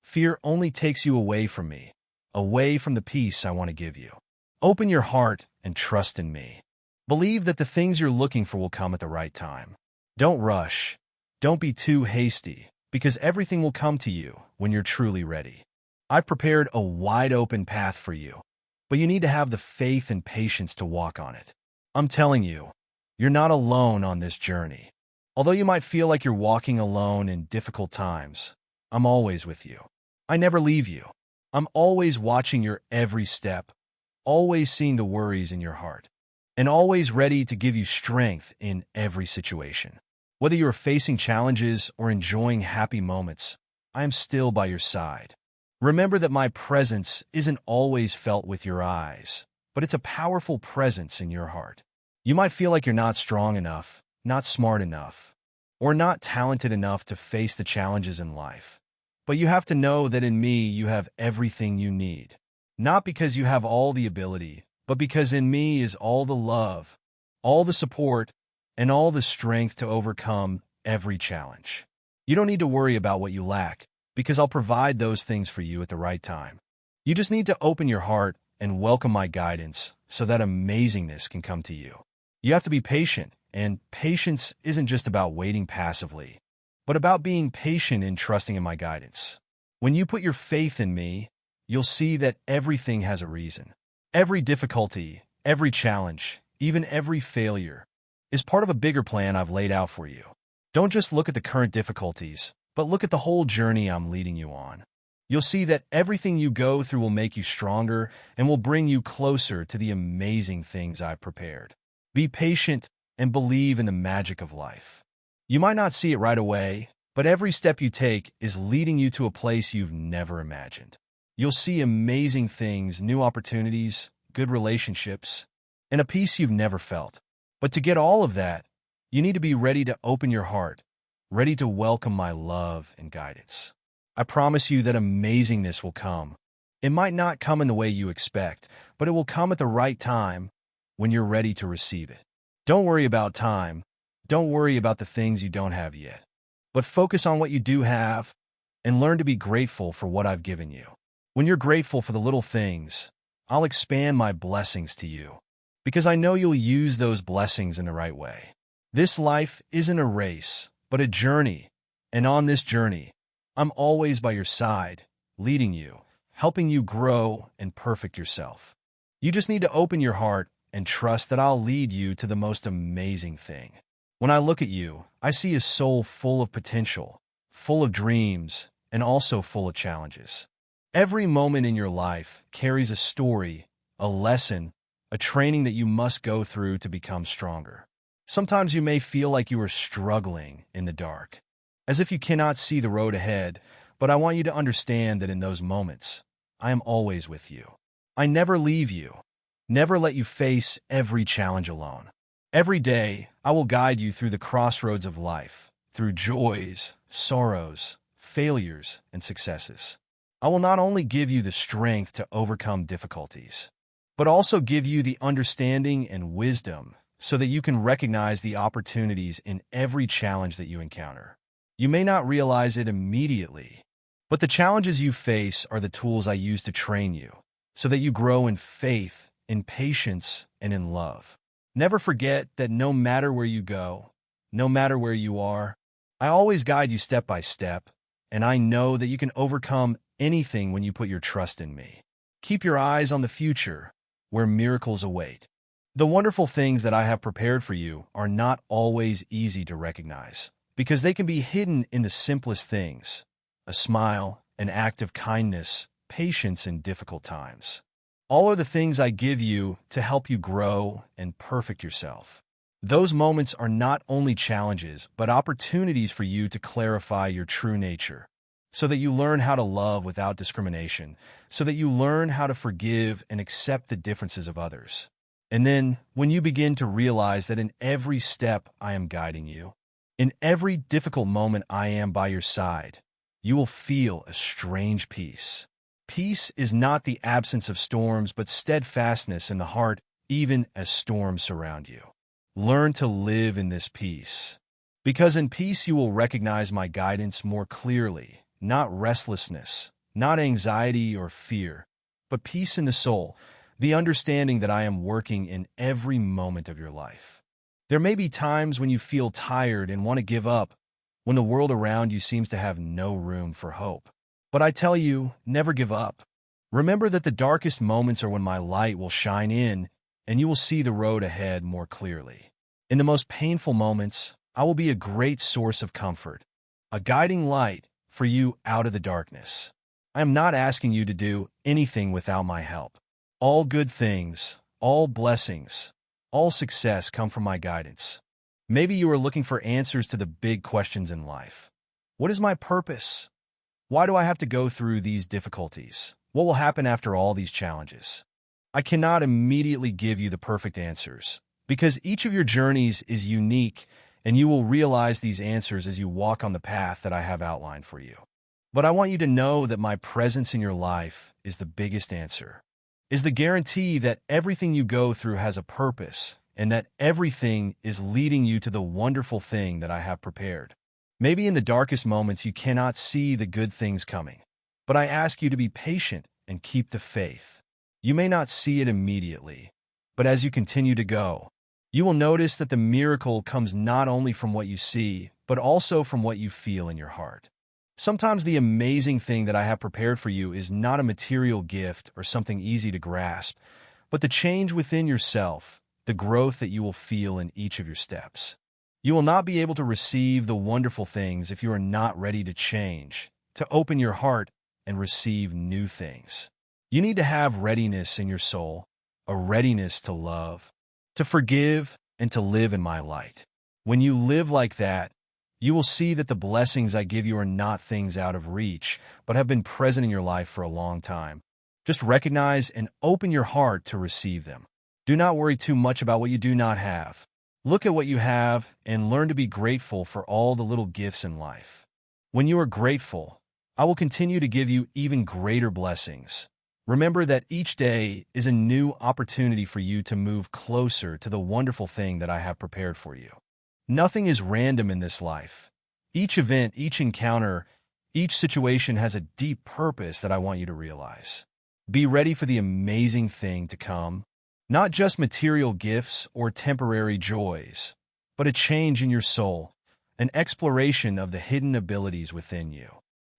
Fear only takes you away from me, away from the peace I want to give you. Open your heart and trust in me. Believe that the things you're looking for will come at the right time. Don't rush. Don't be too hasty, because everything will come to you when you're truly ready. I've prepared a wide-open path for you, but you need to have the faith and patience to walk on it. I'm telling you, you're not alone on this journey. Although you might feel like you're walking alone in difficult times, I'm always with you. I never leave you. I'm always watching your every step, always seeing the worries in your heart, and always ready to give you strength in every situation. Whether you're facing challenges or enjoying happy moments, I am still by your side. Remember that my presence isn't always felt with your eyes, but it's a powerful presence in your heart. You might feel like you're not strong enough, not smart enough, or not talented enough to face the challenges in life. But you have to know that in me you have everything you need. Not because you have all the ability, but because in me is all the love, all the support, and all the strength to overcome every challenge. You don't need to worry about what you lack, because I'll provide those things for you at the right time. You just need to open your heart and welcome my guidance so that amazingness can come to you. You have to be patient, and patience isn't just about waiting passively, but about being patient and trusting in my guidance. When you put your faith in me, you'll see that everything has a reason. Every difficulty, every challenge, even every failure, is part of a bigger plan I've laid out for you. Don't just look at the current difficulties, but look at the whole journey I'm leading you on. You'll see that everything you go through will make you stronger and will bring you closer to the amazing things I've prepared. Be patient and believe in the magic of life. You might not see it right away, but every step you take is leading you to a place you've never imagined. You'll see amazing things, new opportunities, good relationships, and a peace you've never felt. But to get all of that, you need to be ready to open your heart, ready to welcome my love and guidance. I promise you that amazingness will come. It might not come in the way you expect, but it will come at the right time when you're ready to receive it. Don't worry about time. Don't worry about the things you don't have yet. But focus on what you do have and learn to be grateful for what I've given you. When you're grateful for the little things, I'll expand my blessings to you, because I know you'll use those blessings in the right way. This life isn't a race, but a journey, and on this journey, I'm always by your side, leading you, helping you grow and perfect yourself. You just need to open your heart and trust that I'll lead you to the most amazing thing. When I look at you, I see a soul full of potential, full of dreams, and also full of challenges. Every moment in your life carries a story, a lesson, a training that you must go through to become stronger. Sometimes you may feel like you are struggling in the dark, as if you cannot see the road ahead, but I want you to understand that in those moments, I am always with you. I never leave you, never let you face every challenge alone. Every day, I will guide you through the crossroads of life, through joys, sorrows, failures, and successes. I will not only give you the strength to overcome difficulties, but also give you the understanding and wisdom so that you can recognize the opportunities in every challenge that you encounter. You may not realize it immediately, but the challenges you face are the tools I use to train you so that you grow in faith, in patience, and in love. Never forget that no matter where you go, no matter where you are, I always guide you step by step, and I know that you can overcome anything when you put your trust in me. Keep your eyes on the future, where miracles await. The wonderful things that I have prepared for you are not always easy to recognize, because they can be hidden in the simplest things: a smile, an act of kindness, patience in difficult times. All are the things I give you to help you grow and perfect yourself. Those moments are not only challenges, but opportunities for you to clarify your true nature, so that you learn how to love without discrimination, so that you learn how to forgive and accept the differences of others. And then, when you begin to realize that in every step I am guiding you, in every difficult moment I am by your side, you will feel a strange peace. Peace is not the absence of storms, but steadfastness in the heart, even as storms surround you. Learn to live in this peace, because in peace you will recognize my guidance more clearly, not restlessness, not anxiety or fear, but peace in the soul, the understanding that I am working in every moment of your life. There may be times when you feel tired and want to give up, when the world around you seems to have no room for hope. But I tell you, never give up. Remember that the darkest moments are when my light will shine in and you will see the road ahead more clearly. In the most painful moments, I will be a great source of comfort, a guiding light for you out of the darkness. I am not asking you to do anything without my help. All good things, all blessings, all success come from my guidance. Maybe you are looking for answers to the big questions in life. What is my purpose? Why do I have to go through these difficulties? What will happen after all these challenges? I cannot immediately give you the perfect answers, because each of your journeys is unique, and you will realize these answers as you walk on the path that I have outlined for you. But I want you to know that my presence in your life is the biggest answer, is the guarantee that everything you go through has a purpose, and that everything is leading you to the wonderful thing that I have prepared. Maybe in the darkest moments you cannot see the good things coming, but I ask you to be patient and keep the faith. You may not see it immediately, but as you continue to go, you will notice that the miracle comes not only from what you see, but also from what you feel in your heart. Sometimes the amazing thing that I have prepared for you is not a material gift or something easy to grasp, but the change within yourself, the growth that you will feel in each of your steps. You will not be able to receive the wonderful things if you are not ready to change, to open your heart and receive new things. You need to have readiness in your soul, a readiness to love, to forgive, and to live in my light. When you live like that, you will see that the blessings I give you are not things out of reach, but have been present in your life for a long time. Just recognize and open your heart to receive them. Do not worry too much about what you do not have. Look at what you have and learn to be grateful for all the little gifts in life. When you are grateful, I will continue to give you even greater blessings. Remember that each day is a new opportunity for you to move closer to the wonderful thing that I have prepared for you. Nothing is random in this life. Each event, each encounter, each situation has a deep purpose that I want you to realize. Be ready for the amazing thing to come. Not just material gifts or temporary joys, but a change in your soul, an exploration of the hidden abilities within you.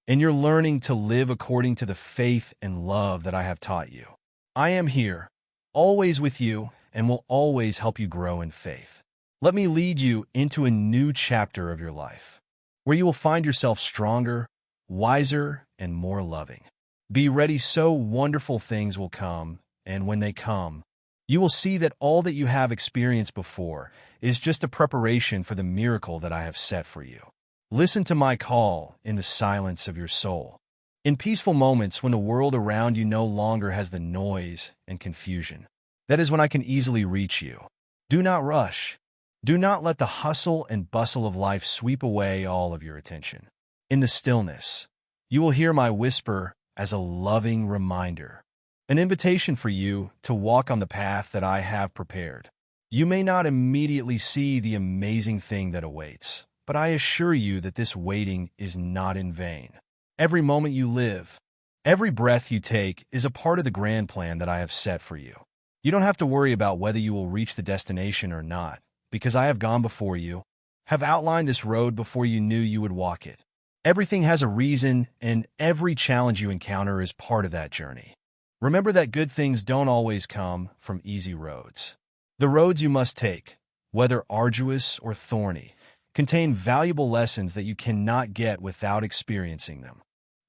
And you're learning to live according to the faith and love that I have taught you. I am here, always with you, and will always help you grow in faith. Let me lead you into a new chapter of your life, where you will find yourself stronger, wiser, and more loving. Be ready, so wonderful things will come, and when they come, you will see that all that you have experienced before is just a preparation for the miracle that I have set for you. Listen to my call in the silence of your soul. In peaceful moments when the world around you no longer has the noise and confusion, that is when I can easily reach you. Do not rush. Do not let the hustle and bustle of life sweep away all of your attention. In the stillness, you will hear my whisper as a loving reminder, an invitation for you to walk on the path that I have prepared. You may not immediately see the amazing thing that awaits, but I assure you that this waiting is not in vain. Every moment you live, every breath you take is a part of the grand plan that I have set for you. You don't have to worry about whether you will reach the destination or not, because I have gone before you, have outlined this road before you knew you would walk it. Everything has a reason, and every challenge you encounter is part of that journey. Remember that good things don't always come from easy roads. The roads you must take, whether arduous or thorny, contain valuable lessons that you cannot get without experiencing them.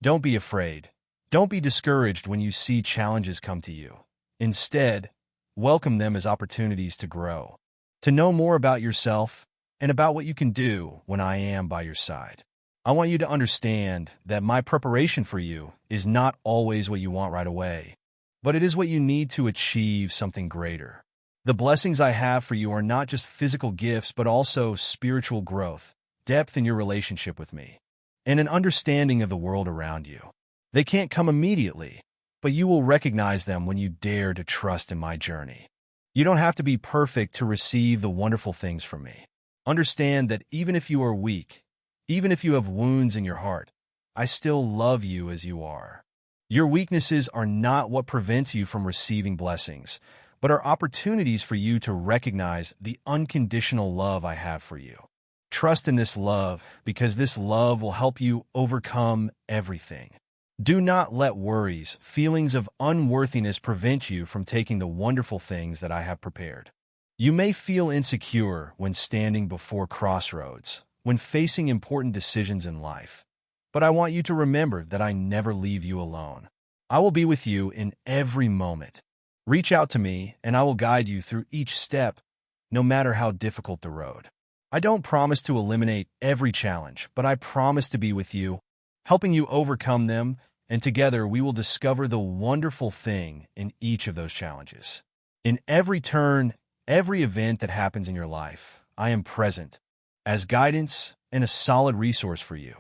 Don't be afraid. Don't be discouraged when you see challenges come to you. Instead, welcome them as opportunities to grow, to know more about yourself and about what you can do when I am by your side. I want you to understand that my preparation for you is not always what you want right away, but it is what you need to achieve something greater. The blessings I have for you are not just physical gifts, but also spiritual growth, depth in your relationship with me, and an understanding of the world around you. They can't come immediately, but you will recognize them when you dare to trust in my journey. You don't have to be perfect to receive the wonderful things from me. Understand that even if you are weak, even if you have wounds in your heart, I still love you as you are. Your weaknesses are not what prevents you from receiving blessings, but are opportunities for you to recognize the unconditional love I have for you. Trust in this love, because this love will help you overcome everything. Do not let worries, feelings of unworthiness prevent you from taking the wonderful things that I have prepared. You may feel insecure when standing before crossroads, when facing important decisions in life. But I want you to remember that I never leave you alone. I will be with you in every moment. Reach out to me, and I will guide you through each step, no matter how difficult the road. I don't promise to eliminate every challenge, but I promise to be with you, helping you overcome them and together we will discover the wonderful thing in each of those challenges. In every turn, every event that happens in your life, I am present as guidance and a solid resource for you.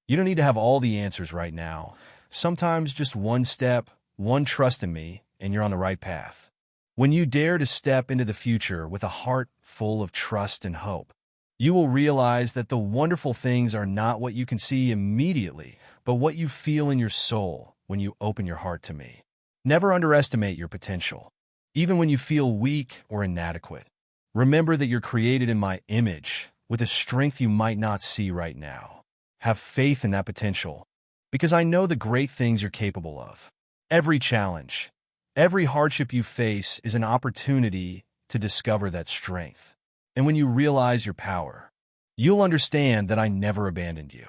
You don't need to have all the answers right now. Sometimes just one step, one trust in me, and you're on the right path. When you dare to step into the future with a heart full of trust and hope, you will realize that the wonderful things are not what you can see immediately, but what you feel in your soul when you open your heart to me. Never underestimate your potential. Even when you feel weak or inadequate, remember that you're created in my image with a strength you might not see right now. Have faith in that potential, because I know the great things you're capable of. Every challenge, every hardship you face is an opportunity to discover that strength. And when you realize your power, you'll understand that I never abandoned you.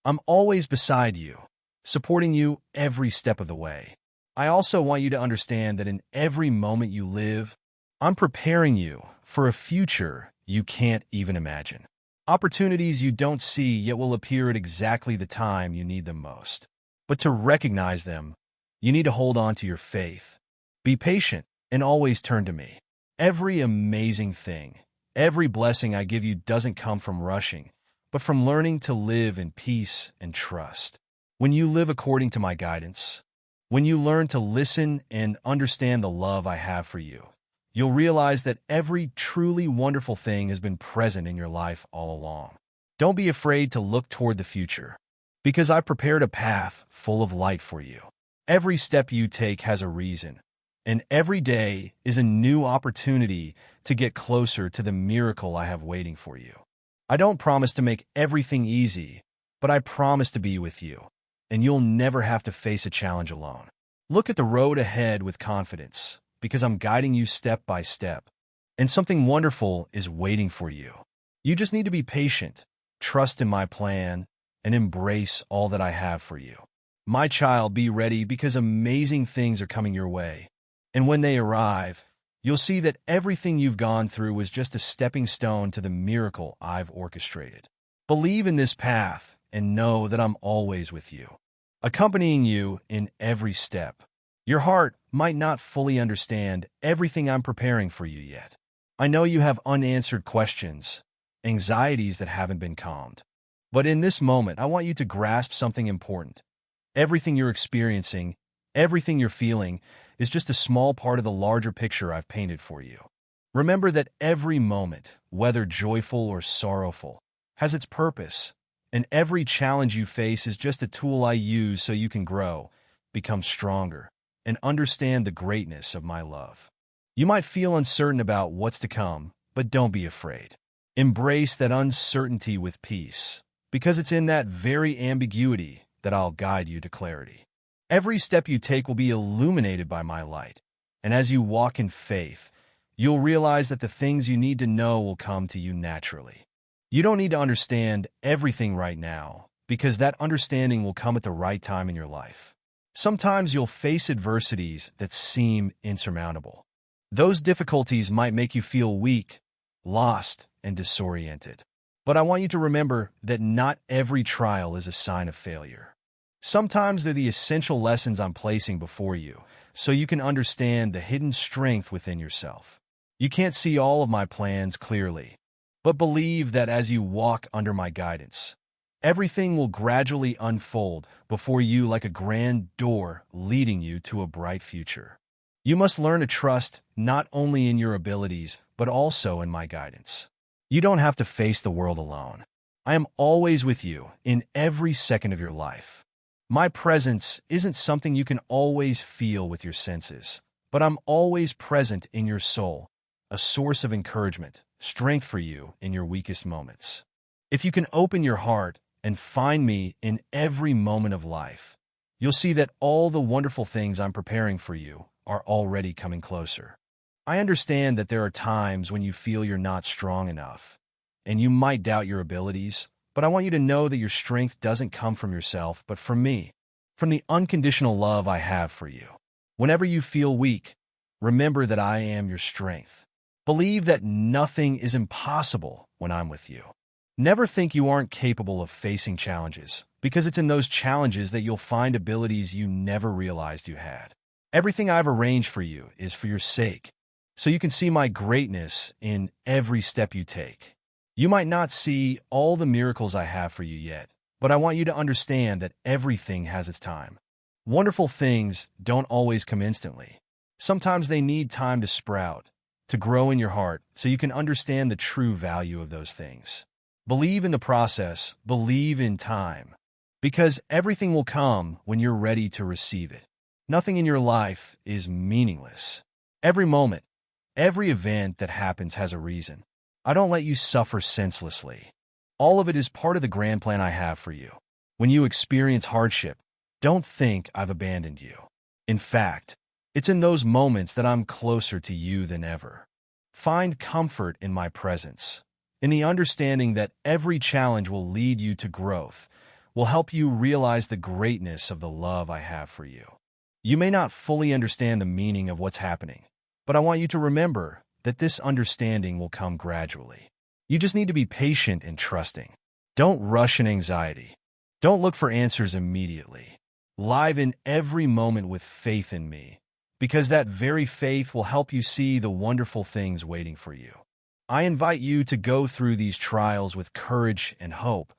I'm always beside you, supporting you every step of the way. I also want you to understand that in every moment you live, I'm preparing you for a future you can't even imagine. Opportunities you don't see yet will appear at exactly the time you need them most. But to recognize them, you need to hold on to your faith. Be patient and always turn to me. Every amazing thing, every blessing I give you doesn't come from rushing, but from learning to live in peace and trust. When you live according to my guidance, when you learn to listen and understand the love I have for you, you'll realize that every truly wonderful thing has been present in your life all along. Don't be afraid to look toward the future, because I've prepared a path full of light for you. Every step you take has a reason, and every day is a new opportunity to get closer to the miracle I have waiting for you. I don't promise to make everything easy, but I promise to be with you, and you'll never have to face a challenge alone. Look at the road ahead with confidence, because I'm guiding you step by step, and something wonderful is waiting for you. You just need to be patient, trust in my plan, and embrace all that I have for you. My child, be ready, because amazing things are coming your way. And when they arrive, you'll see that everything you've gone through was just a stepping stone to the miracle I've orchestrated. Believe in this path and know that I'm always with you, accompanying you in every step. Your heart might not fully understand everything I'm preparing for you yet. I know you have unanswered questions, anxieties that haven't been calmed. But in this moment, I want you to grasp something important. Everything you're experiencing, everything you're feeling, is just a small part of the larger picture I've painted for you. Remember that every moment, whether joyful or sorrowful, has its purpose, and every challenge you face is just a tool I use so you can grow, become stronger, and understand the greatness of my love. You might feel uncertain about what's to come, but don't be afraid. Embrace that uncertainty with peace, because it's in that very ambiguity that I'll guide you to clarity. Every step you take will be illuminated by my light, and as you walk in faith, you'll realize that the things you need to know will come to you naturally. You don't need to understand everything right now, because that understanding will come at the right time in your life. Sometimes you'll face adversities that seem insurmountable. Those difficulties might make you feel weak, lost, and disoriented. But I want you to remember that not every trial is a sign of failure. Sometimes they're the essential lessons I'm placing before you, so you can understand the hidden strength within yourself. You can't see all of my plans clearly, but believe that as you walk under my guidance, everything will gradually unfold before you like a grand door leading you to a bright future. You must learn to trust not only in your abilities, but also in my guidance. You don't have to face the world alone. I am always with you in every second of your life. My presence isn't something you can always feel with your senses, but I'm always present in your soul, a source of encouragement, strength for you in your weakest moments. If you can open your heart and find me in every moment of life, you'll see that all the wonderful things I'm preparing for you are already coming closer. I understand that there are times when you feel you're not strong enough, and you might doubt your abilities, but I want you to know that your strength doesn't come from yourself, but from me, from the unconditional love I have for you. Whenever you feel weak, remember that I am your strength. Believe that nothing is impossible when I'm with you. Never think you aren't capable of facing challenges, because it's in those challenges that you'll find abilities you never realized you had. Everything I've arranged for you is for your sake, so you can see my greatness in every step you take. You might not see all the miracles I have for you yet, but I want you to understand that everything has its time. Wonderful things don't always come instantly. Sometimes they need time to sprout, to grow in your heart, so you can understand the true value of those things. Believe in the process, believe in time, because everything will come when you're ready to receive it. Nothing in your life is meaningless. Every moment, every event that happens has a reason. I don't let you suffer senselessly. All of it is part of the grand plan I have for you. When you experience hardship, don't think I've abandoned you. In fact, it's in those moments that I'm closer to you than ever. Find comfort in my presence, in the understanding that every challenge will lead you to growth, will help you realize the greatness of the love I have for you. You may not fully understand the meaning of what's happening, but I want you to remember that this understanding will come gradually. You just need to be patient and trusting. Don't rush in anxiety. Don't look for answers immediately. Live in every moment with faith in me, because that very faith will help you see the wonderful things waiting for you. I invite you to go through these trials with courage and hope,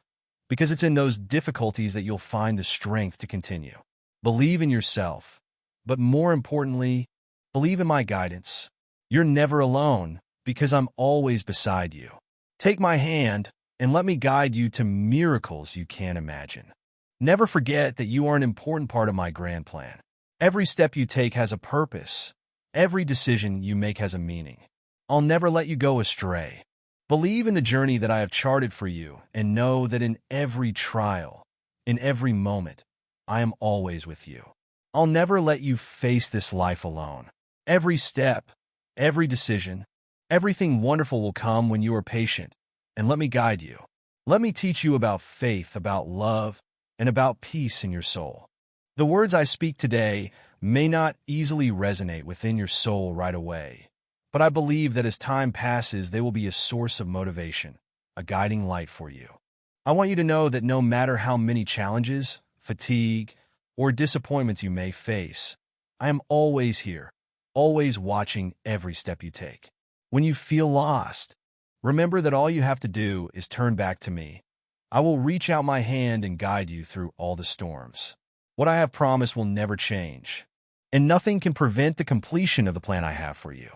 because it's in those difficulties that you'll find the strength to continue. Believe in yourself, but more importantly, believe in my guidance. You're never alone, because I'm always beside you. Take my hand and let me guide you to miracles you can't imagine. Never forget that you are an important part of my grand plan. Every step you take has a purpose. Every decision you make has a meaning. I'll never let you go astray. Believe in the journey that I have charted for you and know that in every trial, in every moment, I am always with you. I'll never let you face this life alone. Every step, every decision, everything wonderful will come when you are patient, and let me guide you. Let me teach you about faith, about love, and about peace in your soul. The words I speak today may not easily resonate within your soul right away, but I believe that as time passes, they will be a source of motivation, a guiding light for you. I want you to know that no matter how many challenges, fatigue, or disappointments you may face, I am always here, always watching every step you take. When you feel lost, remember that all you have to do is turn back to me. I will reach out my hand and guide you through all the storms. What I have promised will never change, and nothing can prevent the completion of the plan I have for you.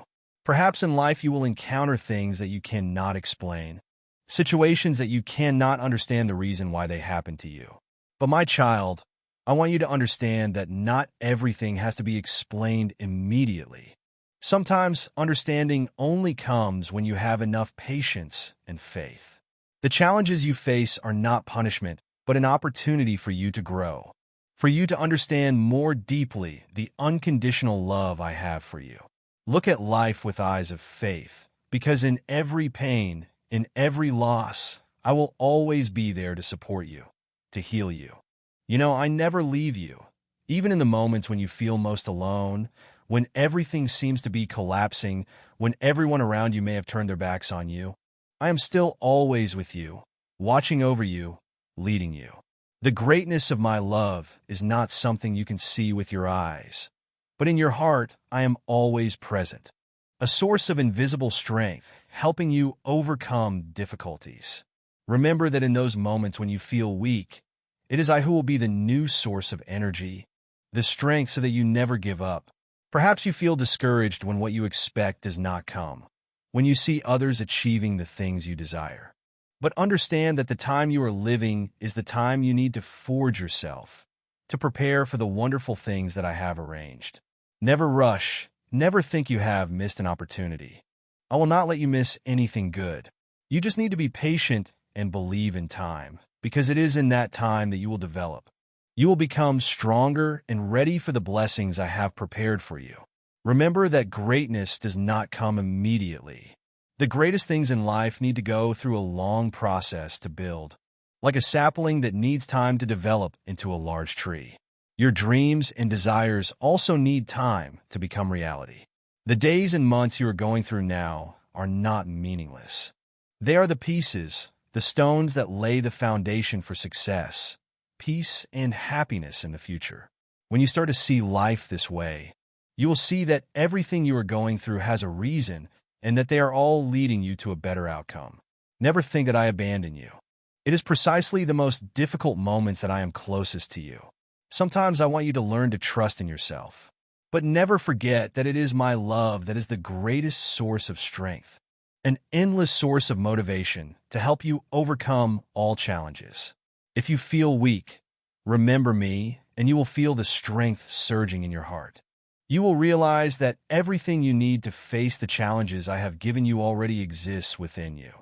Perhaps in life you will encounter things that you cannot explain, situations that you cannot understand the reason why they happen to you. But my child, I want you to understand that not everything has to be explained immediately. Sometimes understanding only comes when you have enough patience and faith. The challenges you face are not punishment, but an opportunity for you to grow, for you to understand more deeply the unconditional love I have for you. Look at life with eyes of faith, because in every pain, in every loss, I will always be there to support you, to heal you. You know, I never leave you, even in the moments when you feel most alone, when everything seems to be collapsing, when everyone around you may have turned their backs on you. I am still always with you, watching over you, leading you. The greatness of my love is not something you can see with your eyes, but in your heart, I am always present, a source of invisible strength, helping you overcome difficulties. Remember that in those moments when you feel weak, it is I who will be the new source of energy, the strength so that you never give up. Perhaps you feel discouraged when what you expect does not come, when you see others achieving the things you desire. But understand that the time you are living is the time you need to forge yourself, to prepare for the wonderful things that I have arranged. Never rush, never think you have missed an opportunity. I will not let you miss anything good. You just need to be patient and believe in time, because it is in that time that you will develop. You will become stronger and ready for the blessings I have prepared for you. Remember that greatness does not come immediately. The greatest things in life need to go through a long process to build, like a sapling that needs time to develop into a large tree. Your dreams and desires also need time to become reality. The days and months you are going through now are not meaningless. They are the pieces, the stones that lay the foundation for success, peace, and happiness in the future. When you start to see life this way, you will see that everything you are going through has a reason and that they are all leading you to a better outcome. Never think that I abandon you. It is precisely the most difficult moments that I am closest to you. Sometimes I want you to learn to trust in yourself. But never forget that it is my love that is the greatest source of strength, an endless source of motivation to help you overcome all challenges. If you feel weak, remember me, and you will feel the strength surging in your heart. You will realize that everything you need to face the challenges I have given you already exists within you.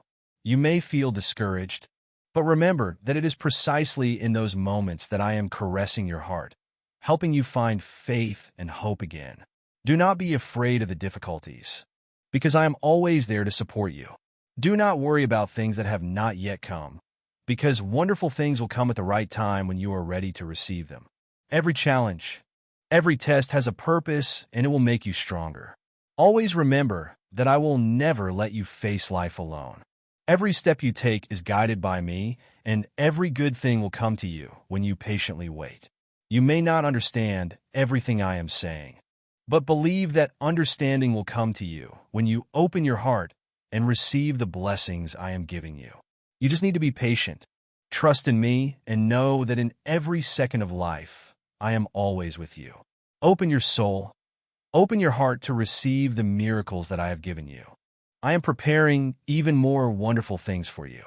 You may feel discouraged, but remember that it is precisely in those moments that I am caressing your heart, helping you find faith and hope again. Do not be afraid of the difficulties, because I am always there to support you. Do not worry about things that have not yet come, because wonderful things will come at the right time when you are ready to receive them. Every challenge, every test has a purpose, and it will make you stronger. Always remember that I will never let you face life alone. Every step you take is guided by me, and every good thing will come to you when you patiently wait. You may not understand everything I am saying, but believe that understanding will come to you when you open your heart and receive the blessings I am giving you. You just need to be patient, trust in me, and know that in every second of life, I am always with you. Open your soul, open your heart to receive the miracles that I have given you. I am preparing even more wonderful things for you,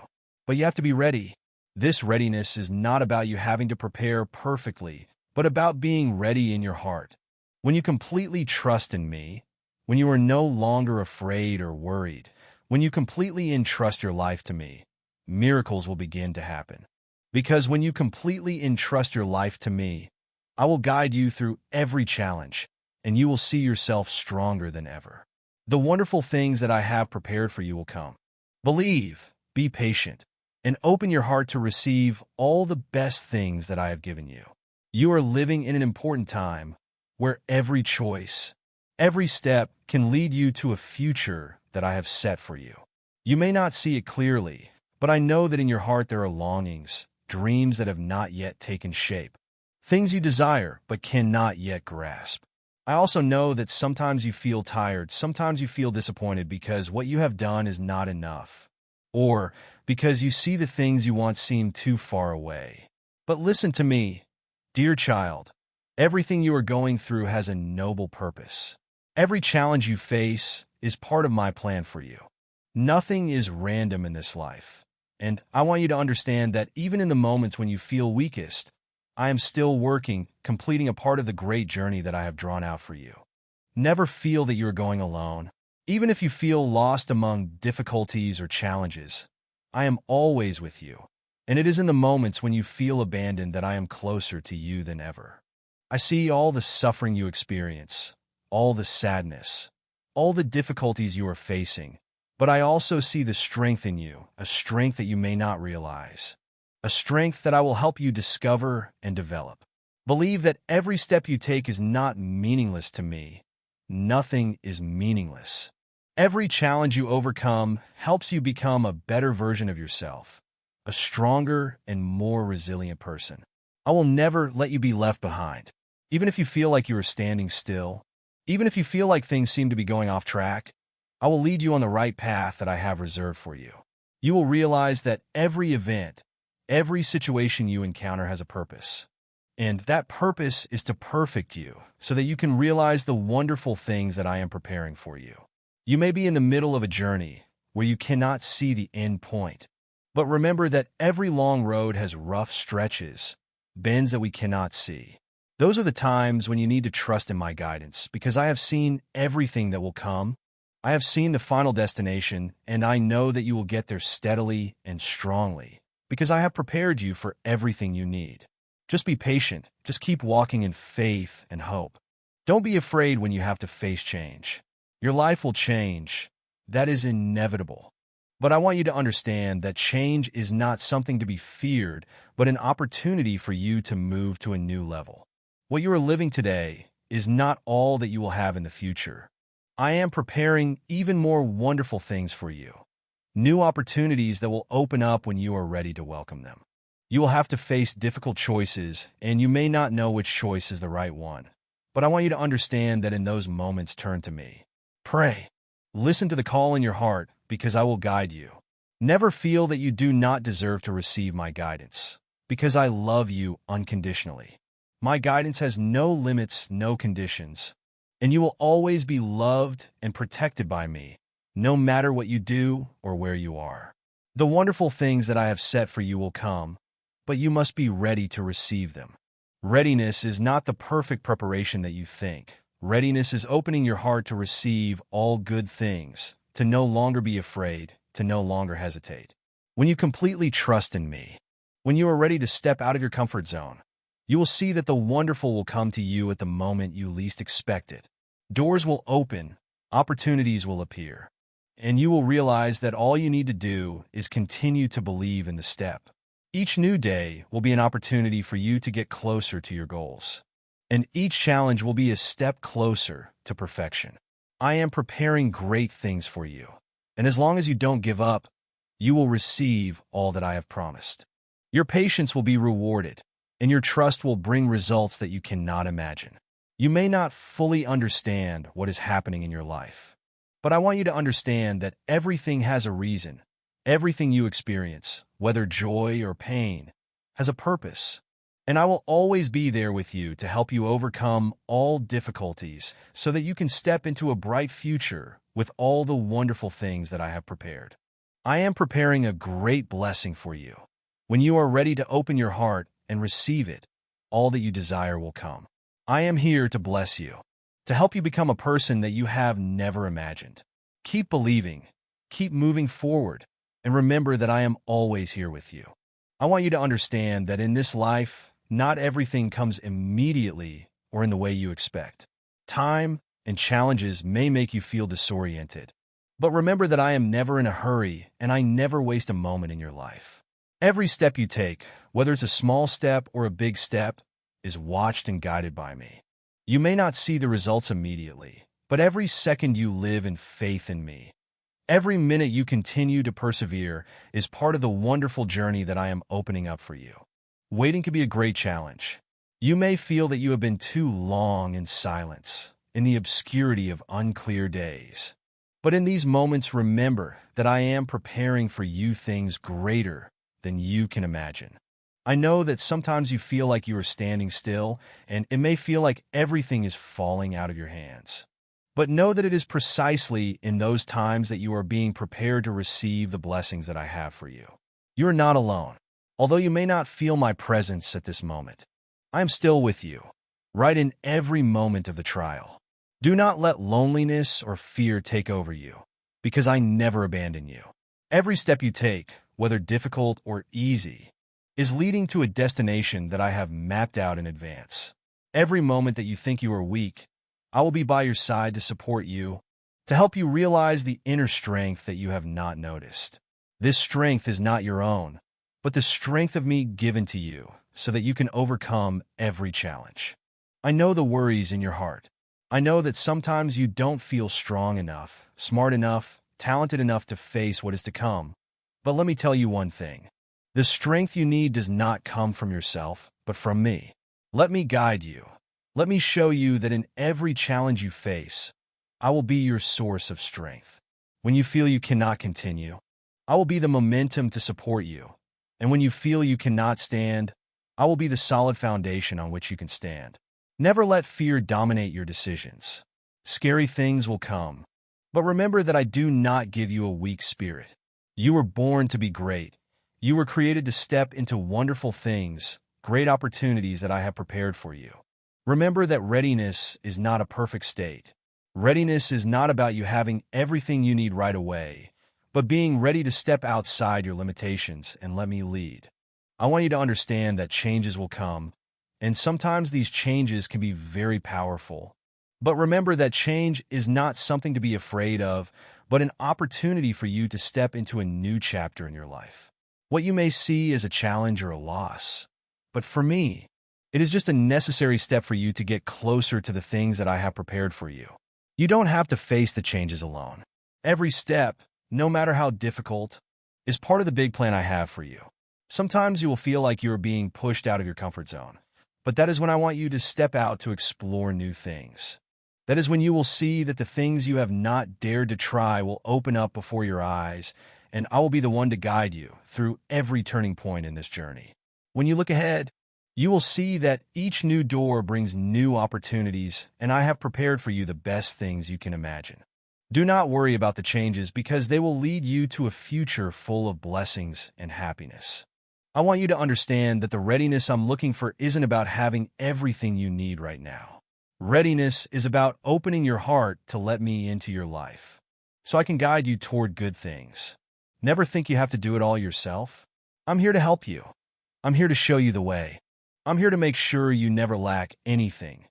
but you have to be ready. This readiness is not about you having to prepare perfectly, but about being ready in your heart. When you completely trust in me, when you are no longer afraid or worried, when you completely entrust your life to me, miracles will begin to happen. Because when you completely entrust your life to me, I will guide you through every challenge, and you will see yourself stronger than ever. The wonderful things that I have prepared for you will come. Believe, be patient, and open your heart to receive all the best things that I have given you. You are living in an important time where every choice, every step can lead you to a future that I have set for you. You may not see it clearly, but I know that in your heart there are longings, dreams that have not yet taken shape, things you desire but cannot yet grasp. I also know that sometimes you feel tired, sometimes you feel disappointed because what you have done is not enough, or because you see the things you want seem too far away. But listen to me, dear child. Everything you are going through has a noble purpose. Every challenge you face is part of my plan for you. Nothing is random in this life, and I want you to understand that even in the moments when you feel weakest, I am still working, completing a part of the great journey that I have drawn out for you. Never feel that you are going alone. Even if you feel lost among difficulties or challenges, I am always with you. And it is in the moments when you feel abandoned that I am closer to you than ever. I see all the suffering you experience, all the sadness, all the difficulties you are facing, but I also see the strength in you, a strength that you may not realize. A strength that I will help you discover and develop. Believe that every step you take is not meaningless to me. Nothing is meaningless. Every challenge you overcome helps you become a better version of yourself, a stronger and more resilient person. I will never let you be left behind. Even if you feel like you are standing still, even if you feel like things seem to be going off track, I will lead you on the right path that I have reserved for you. You will realize that every event, every situation you encounter has a purpose, and that purpose is to perfect you so that you can realize the wonderful things that I am preparing for you. You may be in the middle of a journey where you cannot see the end point, but remember that every long road has rough stretches, bends that we cannot see. Those are the times when you need to trust in my guidance, because I have seen everything that will come. I have seen the final destination, and I know that you will get there steadily and strongly, because I have prepared you for everything you need. Just be patient. Just keep walking in faith and hope. Don't be afraid when you have to face change. Your life will change. That is inevitable. But I want you to understand that change is not something to be feared, but an opportunity for you to move to a new level. What you are living today is not all that you will have in the future. I am preparing even more wonderful things for you. new opportunities that will open up when you are ready to welcome them. You will have to face difficult choices, and you may not know which choice is the right one. But I want you to understand that in those moments, turn to me. Pray. Listen to the call in your heart, because I will guide you. Never feel that you do not deserve to receive my guidance, because I love you unconditionally. My guidance has no limits, no conditions, and you will always be loved and protected by me, no matter what you do or where you are. The wonderful things that I have set for you will come, but you must be ready to receive them. Readiness is not the perfect preparation that you think. Readiness is opening your heart to receive all good things, to no longer be afraid, to no longer hesitate. When you completely trust in me, when you are ready to step out of your comfort zone, you will see that the wonderful will come to you at the moment you least expect it. Doors will open, opportunities will appear, and you will realize that all you need to do is continue to believe in the step. Each new day will be an opportunity for you to get closer to your goals, and each challenge will be a step closer to perfection. I am preparing great things for you, and as long as you don't give up, you will receive all that I have promised. Your patience will be rewarded, and your trust will bring results that you cannot imagine. You may not fully understand what is happening in your life, but I want you to understand that everything has a reason. Everything you experience, whether joy or pain, has a purpose, and I will always be there with you to help you overcome all difficulties so that you can step into a bright future with all the wonderful things that I have prepared. I am preparing a great blessing for you. When you are ready to open your heart and receive it, all that you desire will come. I am here to bless you, to help you become a person that you have never imagined. Keep believing, keep moving forward, and remember that I am always here with you. I want you to understand that in this life, not everything comes immediately or in the way you expect. Time and challenges may make you feel disoriented, but remember that I am never in a hurry and I never waste a moment in your life. Every step you take, whether it's a small step or a big step, is watched and guided by me. You may not see the results immediately, but every second you live in faith in me, every minute you continue to persevere is part of the wonderful journey that I am opening up for you. Waiting can be a great challenge. You may feel that you have been too long in silence, in the obscurity of unclear days. But in these moments, remember that I am preparing for you things greater than you can imagine. I know that sometimes you feel like you are standing still, and it may feel like everything is falling out of your hands. But know that it is precisely in those times that you are being prepared to receive the blessings that I have for you. You are not alone. Although you may not feel my presence at this moment, I am still with you, right in every moment of the trial. Do not let loneliness or fear take over you, because I never abandon you. Every step you take, whether difficult or easy, is leading to a destination that I have mapped out in advance. Every moment that you think you are weak, I will be by your side to support you, to help you realize the inner strength that you have not noticed. This strength is not your own, but the strength of me given to you so that you can overcome every challenge. I know the worries in your heart. I know that sometimes you don't feel strong enough, smart enough, talented enough to face what is to come. But let me tell you one thing. The strength you need does not come from yourself, but from me. Let me guide you. Let me show you that in every challenge you face, I will be your source of strength. When you feel you cannot continue, I will be the momentum to support you. And when you feel you cannot stand, I will be the solid foundation on which you can stand. Never let fear dominate your decisions. Scary things will come, but remember that I do not give you a weak spirit. You were born to be great. You were created to step into wonderful things, great opportunities that I have prepared for you. Remember that readiness is not a perfect state. Readiness is not about you having everything you need right away, but being ready to step outside your limitations and let me lead. I want you to understand that changes will come, and sometimes these changes can be very powerful. But remember that change is not something to be afraid of, but an opportunity for you to step into a new chapter in your life. What you may see as a challenge or a loss, but for me, it is just a necessary step for you to get closer to the things that I have prepared for you. You don't have to face the changes alone. Every step, no matter how difficult, is part of the big plan I have for you. Sometimes you will feel like you are being pushed out of your comfort zone, but that is when I want you to step out to explore new things. That is when you will see that the things you have not dared to try will open up before your eyes, and I will be the one to guide you through every turning point in this journey. When you look ahead, you will see that each new door brings new opportunities, and I have prepared for you the best things you can imagine. Do not worry about the changes because they will lead you to a future full of blessings and happiness. I want you to understand that the readiness I'm looking for isn't about having everything you need right now. Readiness is about opening your heart to let me into your life, so I can guide you toward good things. Never think you have to do it all yourself. I'm here to help you. I'm here to show you the way. I'm here to make sure you never lack anything.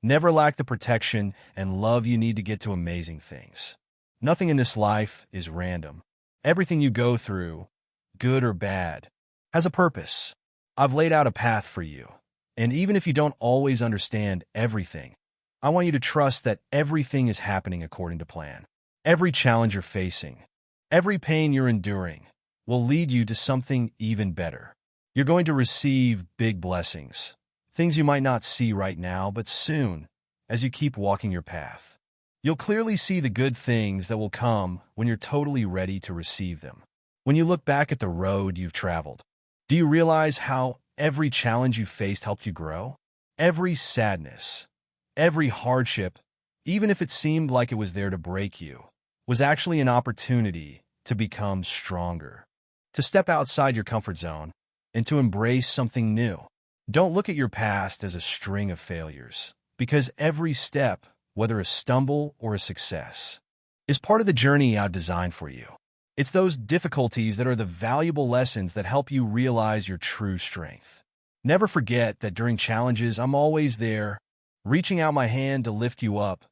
Never lack the protection and love you need to get to amazing things. Nothing in this life is random. Everything you go through, good or bad, has a purpose. I've laid out a path for you. And even if you don't always understand everything, I want you to trust that everything is happening according to plan. Every challenge you're facing, every pain you're enduring, will lead you to something even better. You're going to receive big blessings, things you might not see right now, but soon, as you keep walking your path. You'll clearly see the good things that will come when you're totally ready to receive them. When you look back at the road you've traveled, do you realize how every challenge you faced helped you grow? Every sadness, every hardship, even if it seemed like it was there to break you, was actually an opportunity to become stronger, to step outside your comfort zone, and to embrace something new. Don't look at your past as a string of failures, because every step, whether a stumble or a success, is part of the journey I've designed for you. It's those difficulties that are the valuable lessons that help you realize your true strength. Never forget that during challenges, I'm always there, reaching out my hand to lift you up,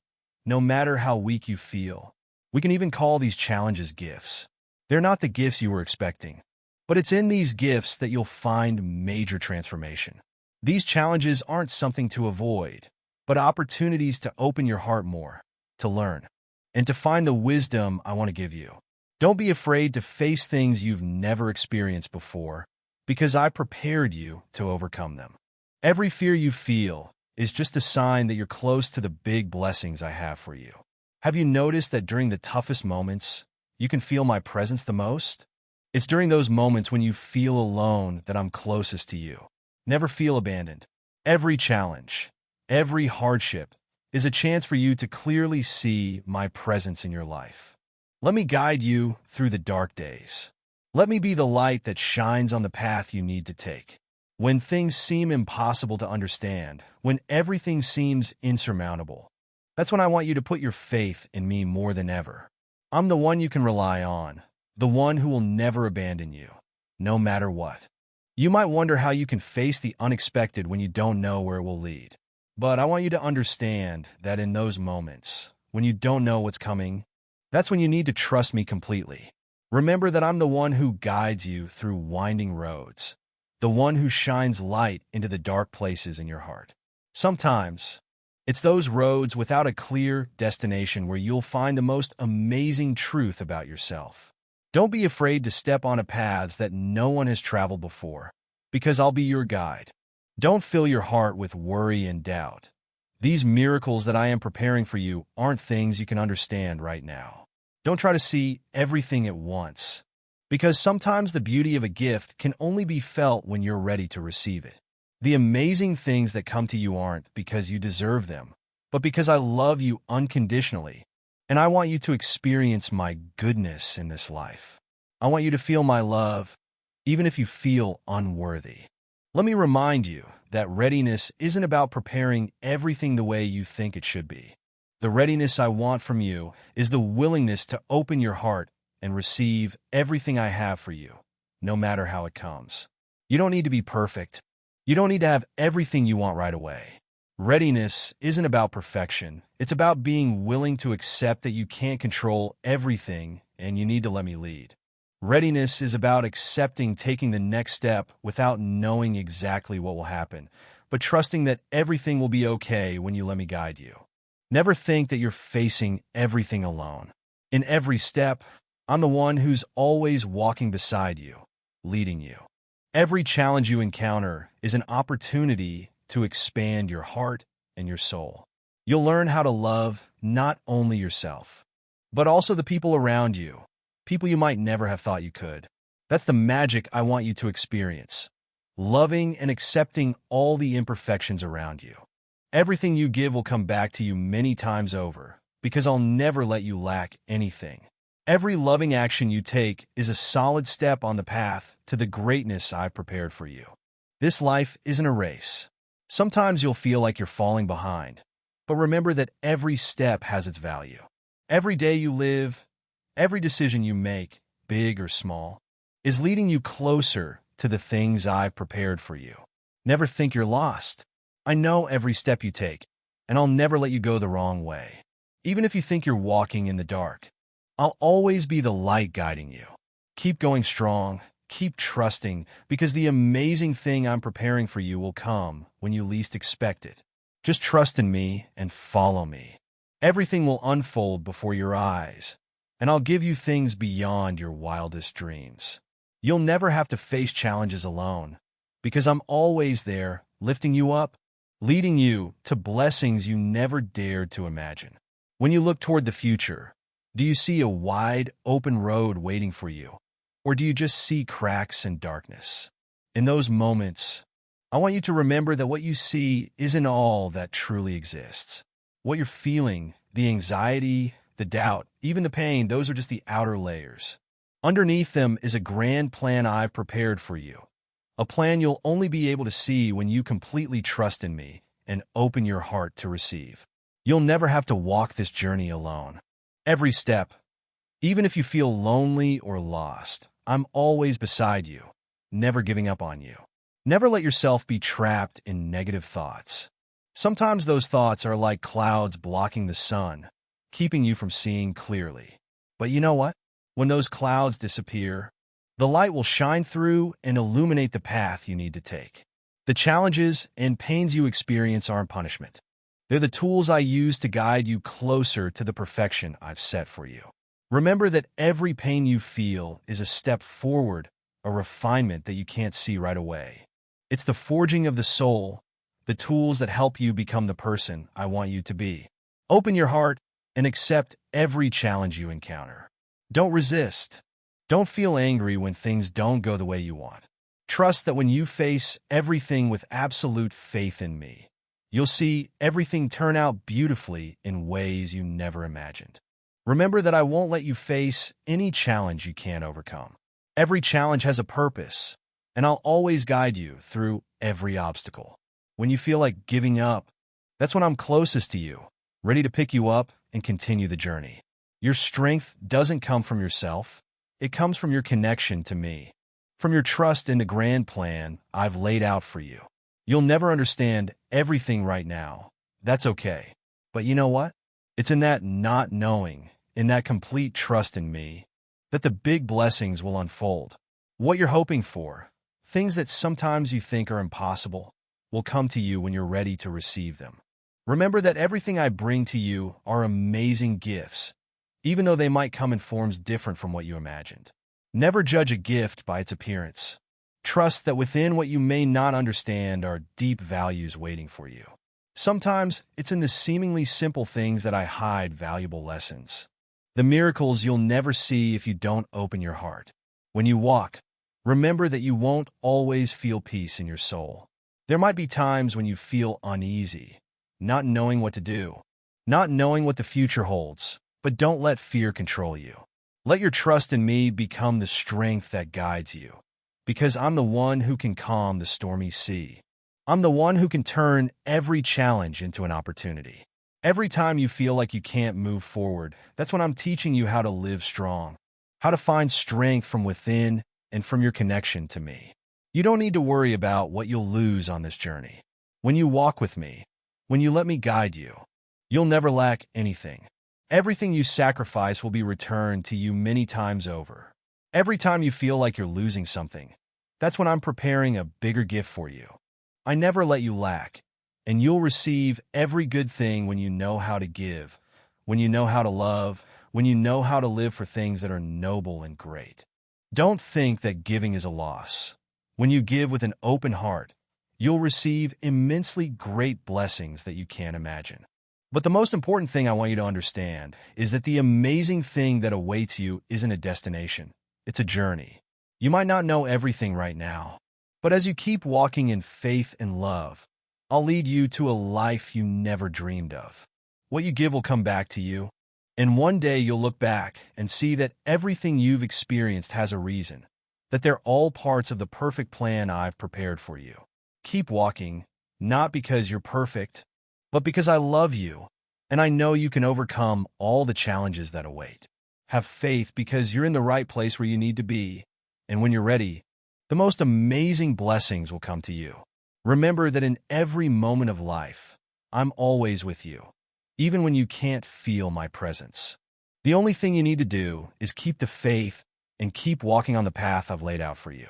no matter how weak you feel. We can even call these challenges gifts. They're not the gifts you were expecting, but it's in these gifts that you'll find major transformation. These challenges aren't something to avoid, but opportunities to open your heart more, to learn, and to find the wisdom I want to give you. Don't be afraid to face things you've never experienced before, because I prepared you to overcome them. Every fear you feel is just a sign that you're close to the big blessings I have for you. Have you noticed that during the toughest moments, you can feel my presence the most? It's during those moments when you feel alone that I'm closest to you. Never feel abandoned. Every challenge, every hardship is a chance for you to clearly see my presence in your life. Let me guide you through the dark days. Let me be the light that shines on the path you need to take. When things seem impossible to understand, when everything seems insurmountable, that's when I want you to put your faith in me more than ever. I'm the one you can rely on, the one who will never abandon you, no matter what. You might wonder how you can face the unexpected when you don't know where it will lead. But I want you to understand that in those moments, when you don't know what's coming, that's when you need to trust me completely. Remember that I'm the one who guides you through winding roads, the one who shines light into the dark places in your heart. Sometimes, it's those roads without a clear destination where you'll find the most amazing truth about yourself. Don't be afraid to step on a path that no one has traveled before, because I'll be your guide. Don't fill your heart with worry and doubt. These miracles that I am preparing for you aren't things you can understand right now. Don't try to see everything at once, because sometimes the beauty of a gift can only be felt when you're ready to receive it. The amazing things that come to you aren't because you deserve them, but because I love you unconditionally, and I want you to experience my goodness in this life. I want you to feel my love, even if you feel unworthy. Let me remind you that readiness isn't about preparing everything the way you think it should be. The readiness I want from you is the willingness to open your heart and receive everything I have for you, no matter how it comes. You don't need to be perfect. You don't need to have everything you want right away. Readiness isn't about perfection. It's about being willing to accept that you can't control everything and you need to let me lead. Readiness is about accepting taking the next step without knowing exactly what will happen, but trusting that everything will be okay when you let me guide you. Never think that you're facing everything alone. In every step, I'm the one who's always walking beside you, leading you. Every challenge you encounter is an opportunity to expand your heart and your soul. You'll learn how to love not only yourself, but also the people around you, people you might never have thought you could. That's the magic I want you to experience, loving and accepting all the imperfections around you. Everything you give will come back to you many times over, because I'll never let you lack anything. Every loving action you take is a solid step on the path to the greatness I've prepared for you. This life isn't a race. Sometimes you'll feel like you're falling behind, but remember that every step has its value. Every day you live, every decision you make, big or small, is leading you closer to the things I've prepared for you. Never think you're lost. I know every step you take, and I'll never let you go the wrong way. Even if you think you're walking in the dark, I'll always be the light guiding you. Keep going strong, keep trusting, because the amazing thing I'm preparing for you will come when you least expect it. Just trust in me and follow me. Everything will unfold before your eyes, and I'll give you things beyond your wildest dreams. You'll never have to face challenges alone, because I'm always there, lifting you up, leading you to blessings you never dared to imagine. When you look toward the future, do you see a wide, open road waiting for you, or do you just see cracks and darkness? In those moments, I want you to remember that what you see isn't all that truly exists. What you're feeling, the anxiety, the doubt, even the pain, those are just the outer layers. Underneath them is a grand plan I've prepared for you. A plan you'll only be able to see when you completely trust in me and open your heart to receive. You'll never have to walk this journey alone. Every step, even if you feel lonely or lost, I'm always beside you, never giving up on you. Never let yourself be trapped in negative thoughts. Sometimes those thoughts are like clouds blocking the sun, keeping you from seeing clearly. But you know what? When those clouds disappear, the light will shine through and illuminate the path you need to take. The challenges and pains you experience aren't punishment. They're the tools I use to guide you closer to the perfection I've set for you. Remember that every pain you feel is a step forward, a refinement that you can't see right away. It's the forging of the soul, the tools that help you become the person I want you to be. Open your heart and accept every challenge you encounter. Don't resist. Don't feel angry when things don't go the way you want. Trust that when you face everything with absolute faith in me, you'll see everything turn out beautifully in ways you never imagined. Remember that I won't let you face any challenge you can't overcome. Every challenge has a purpose, and I'll always guide you through every obstacle. When you feel like giving up, that's when I'm closest to you, ready to pick you up and continue the journey. Your strength doesn't come from yourself. It comes from your connection to me, from your trust in the grand plan I've laid out for you. You'll never understand everything right now. That's okay. But you know what? It's in that not knowing, in that complete trust in me, that the big blessings will unfold. What you're hoping for, things that sometimes you think are impossible, will come to you when you're ready to receive them. Remember that everything I bring to you are amazing gifts, even though they might come in forms different from what you imagined. Never judge a gift by its appearance. Trust that within what you may not understand are deep values waiting for you. Sometimes it's in the seemingly simple things that I hide valuable lessons. The miracles you'll never see if you don't open your heart. When you walk, remember that you won't always feel peace in your soul. There might be times when you feel uneasy, not knowing what to do, not knowing what the future holds, but don't let fear control you. Let your trust in me become the strength that guides you, because I'm the one who can calm the stormy sea. I'm the one who can turn every challenge into an opportunity. Every time you feel like you can't move forward, that's when I'm teaching you how to live strong, how to find strength from within and from your connection to me. You don't need to worry about what you'll lose on this journey. When you walk with me, when you let me guide you, you'll never lack anything. Everything you sacrifice will be returned to you many times over. Every time you feel like you're losing something, that's when I'm preparing a bigger gift for you. I never let you lack, and you'll receive every good thing when you know how to give, when you know how to love, when you know how to live for things that are noble and great. Don't think that giving is a loss. When you give with an open heart, you'll receive immensely great blessings that you can't imagine. But the most important thing I want you to understand is that the amazing thing that awaits you isn't a destination. It's a journey. You might not know everything right now, but as you keep walking in faith and love, I'll lead you to a life you never dreamed of. What you give will come back to you, and one day you'll look back and see that everything you've experienced has a reason, that they're all parts of the perfect plan I've prepared for you. Keep walking, not because you're perfect, but because I love you, and I know you can overcome all the challenges that await. Have faith because you're in the right place where you need to be, and when you're ready, the most amazing blessings will come to you. Remember that in every moment of life, I'm always with you, even when you can't feel my presence. The only thing you need to do is keep the faith and keep walking on the path I've laid out for you.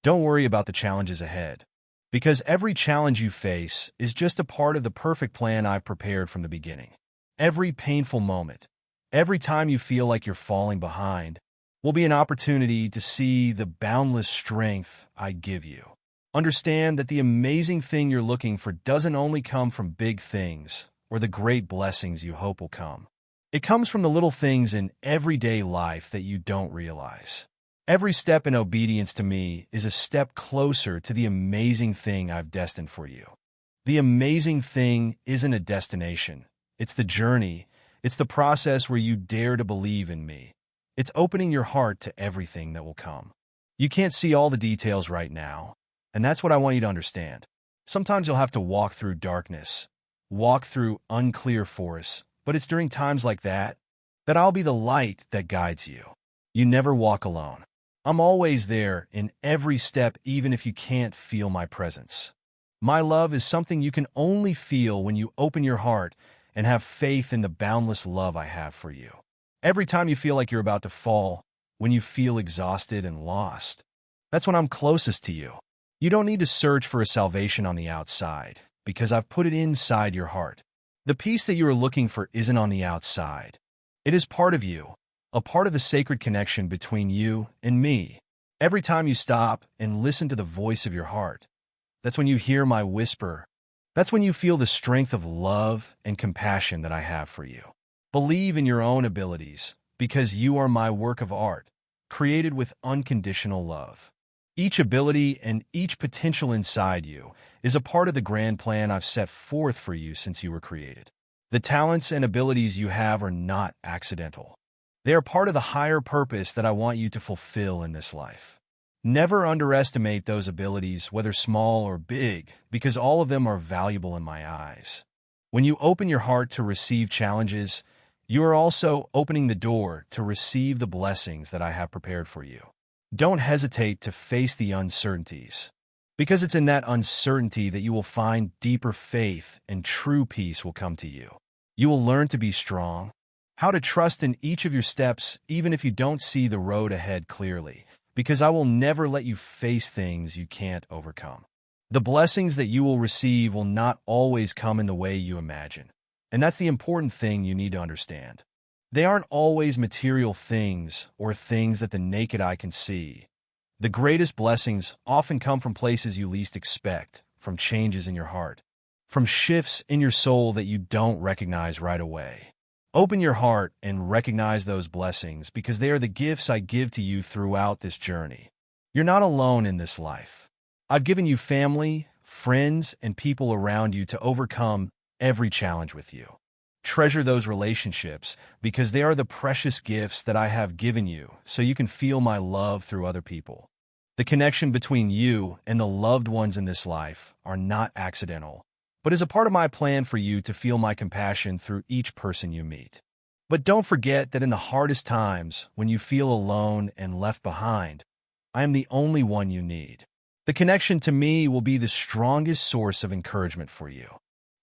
Don't worry about the challenges ahead, because every challenge you face is just a part of the perfect plan I've prepared from the beginning. Every painful moment, every time you feel like you're falling behind, will be an opportunity to see the boundless strength I give you. Understand that the amazing thing you're looking for doesn't only come from big things or the great blessings you hope will come. It comes from the little things in everyday life that you don't realize. Every step in obedience to me is a step closer to the amazing thing I've destined for you. The amazing thing isn't a destination. It's the journey. It's the process where you dare to believe in me. It's opening your heart to everything that will come. You can't see all the details right now, and that's what I want you to understand. Sometimes you'll have to walk through darkness, walk through unclear forests, but it's during times like that I'll be the light that guides you. You never walk alone. I'm always there in every step, even if you can't feel my presence. My love is something you can only feel when you open your heart and have faith in the boundless love I have for you. Every time you feel like you're about to fall, when you feel exhausted and lost, that's when I'm closest to you. You don't need to search for a salvation on the outside, because I've put it inside your heart. The peace that you are looking for isn't on the outside. It is part of you, a part of the sacred connection between you and me. Every time you stop and listen to the voice of your heart, that's when you hear my whisper. That's when you feel the strength of love and compassion that I have for you. Believe in your own abilities, because you are my work of art, created with unconditional love. Each ability and each potential inside you is a part of the grand plan I've set forth for you since you were created. The talents and abilities you have are not accidental. They are part of the higher purpose that I want you to fulfill in this life. Never underestimate those abilities, whether small or big, because all of them are valuable in my eyes. When you open your heart to receive challenges, you are also opening the door to receive the blessings that I have prepared for you. Don't hesitate to face the uncertainties, because it's in that uncertainty that you will find deeper faith and true peace will come to you. You will learn to be strong, how to trust in each of your steps even if you don't see the road ahead clearly, because I will never let you face things you can't overcome. The blessings that you will receive will not always come in the way you imagine. And that's the important thing you need to understand. They aren't always material things or things that the naked eye can see. The greatest blessings often come from places you least expect, from changes in your heart, from shifts in your soul that you don't recognize right away. Open your heart and recognize those blessings, because they are the gifts I give to you throughout this journey. You're not alone in this life. I've given you family, friends, and people around you to overcome every challenge with you. Treasure those relationships, because they are the precious gifts that I have given you so you can feel my love through other people. The connection between you and the loved ones in this life are not accidental, but is a part of my plan for you to feel my compassion through each person you meet. But don't forget that in the hardest times, when you feel alone and left behind, I am the only one you need. The connection to me will be the strongest source of encouragement for you.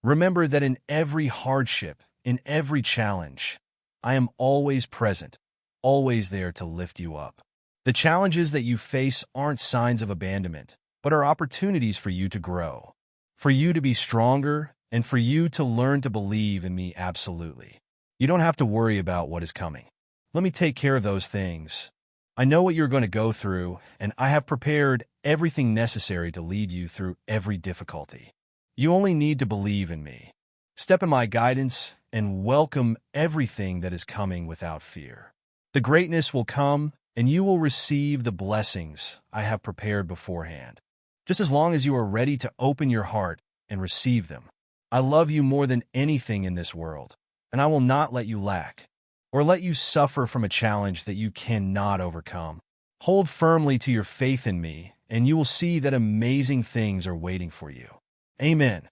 Remember that in every hardship, in every challenge, I am always present, always there to lift you up. The challenges that you face aren't signs of abandonment, but are opportunities for you to grow, for you to be stronger, and for you to learn to believe in me absolutely. You don't have to worry about what is coming. Let me take care of those things. I know what you're going to go through, and I have prepared everything necessary to lead you through every difficulty. You only need to believe in me. Step in my guidance and welcome everything that is coming without fear. The greatness will come, and you will receive the blessings I have prepared beforehand, just as long as you are ready to open your heart and receive them. I love you more than anything in this world, and I will not let you lack or let you suffer from a challenge that you cannot overcome. Hold firmly to your faith in me, and you will see that amazing things are waiting for you. Amen.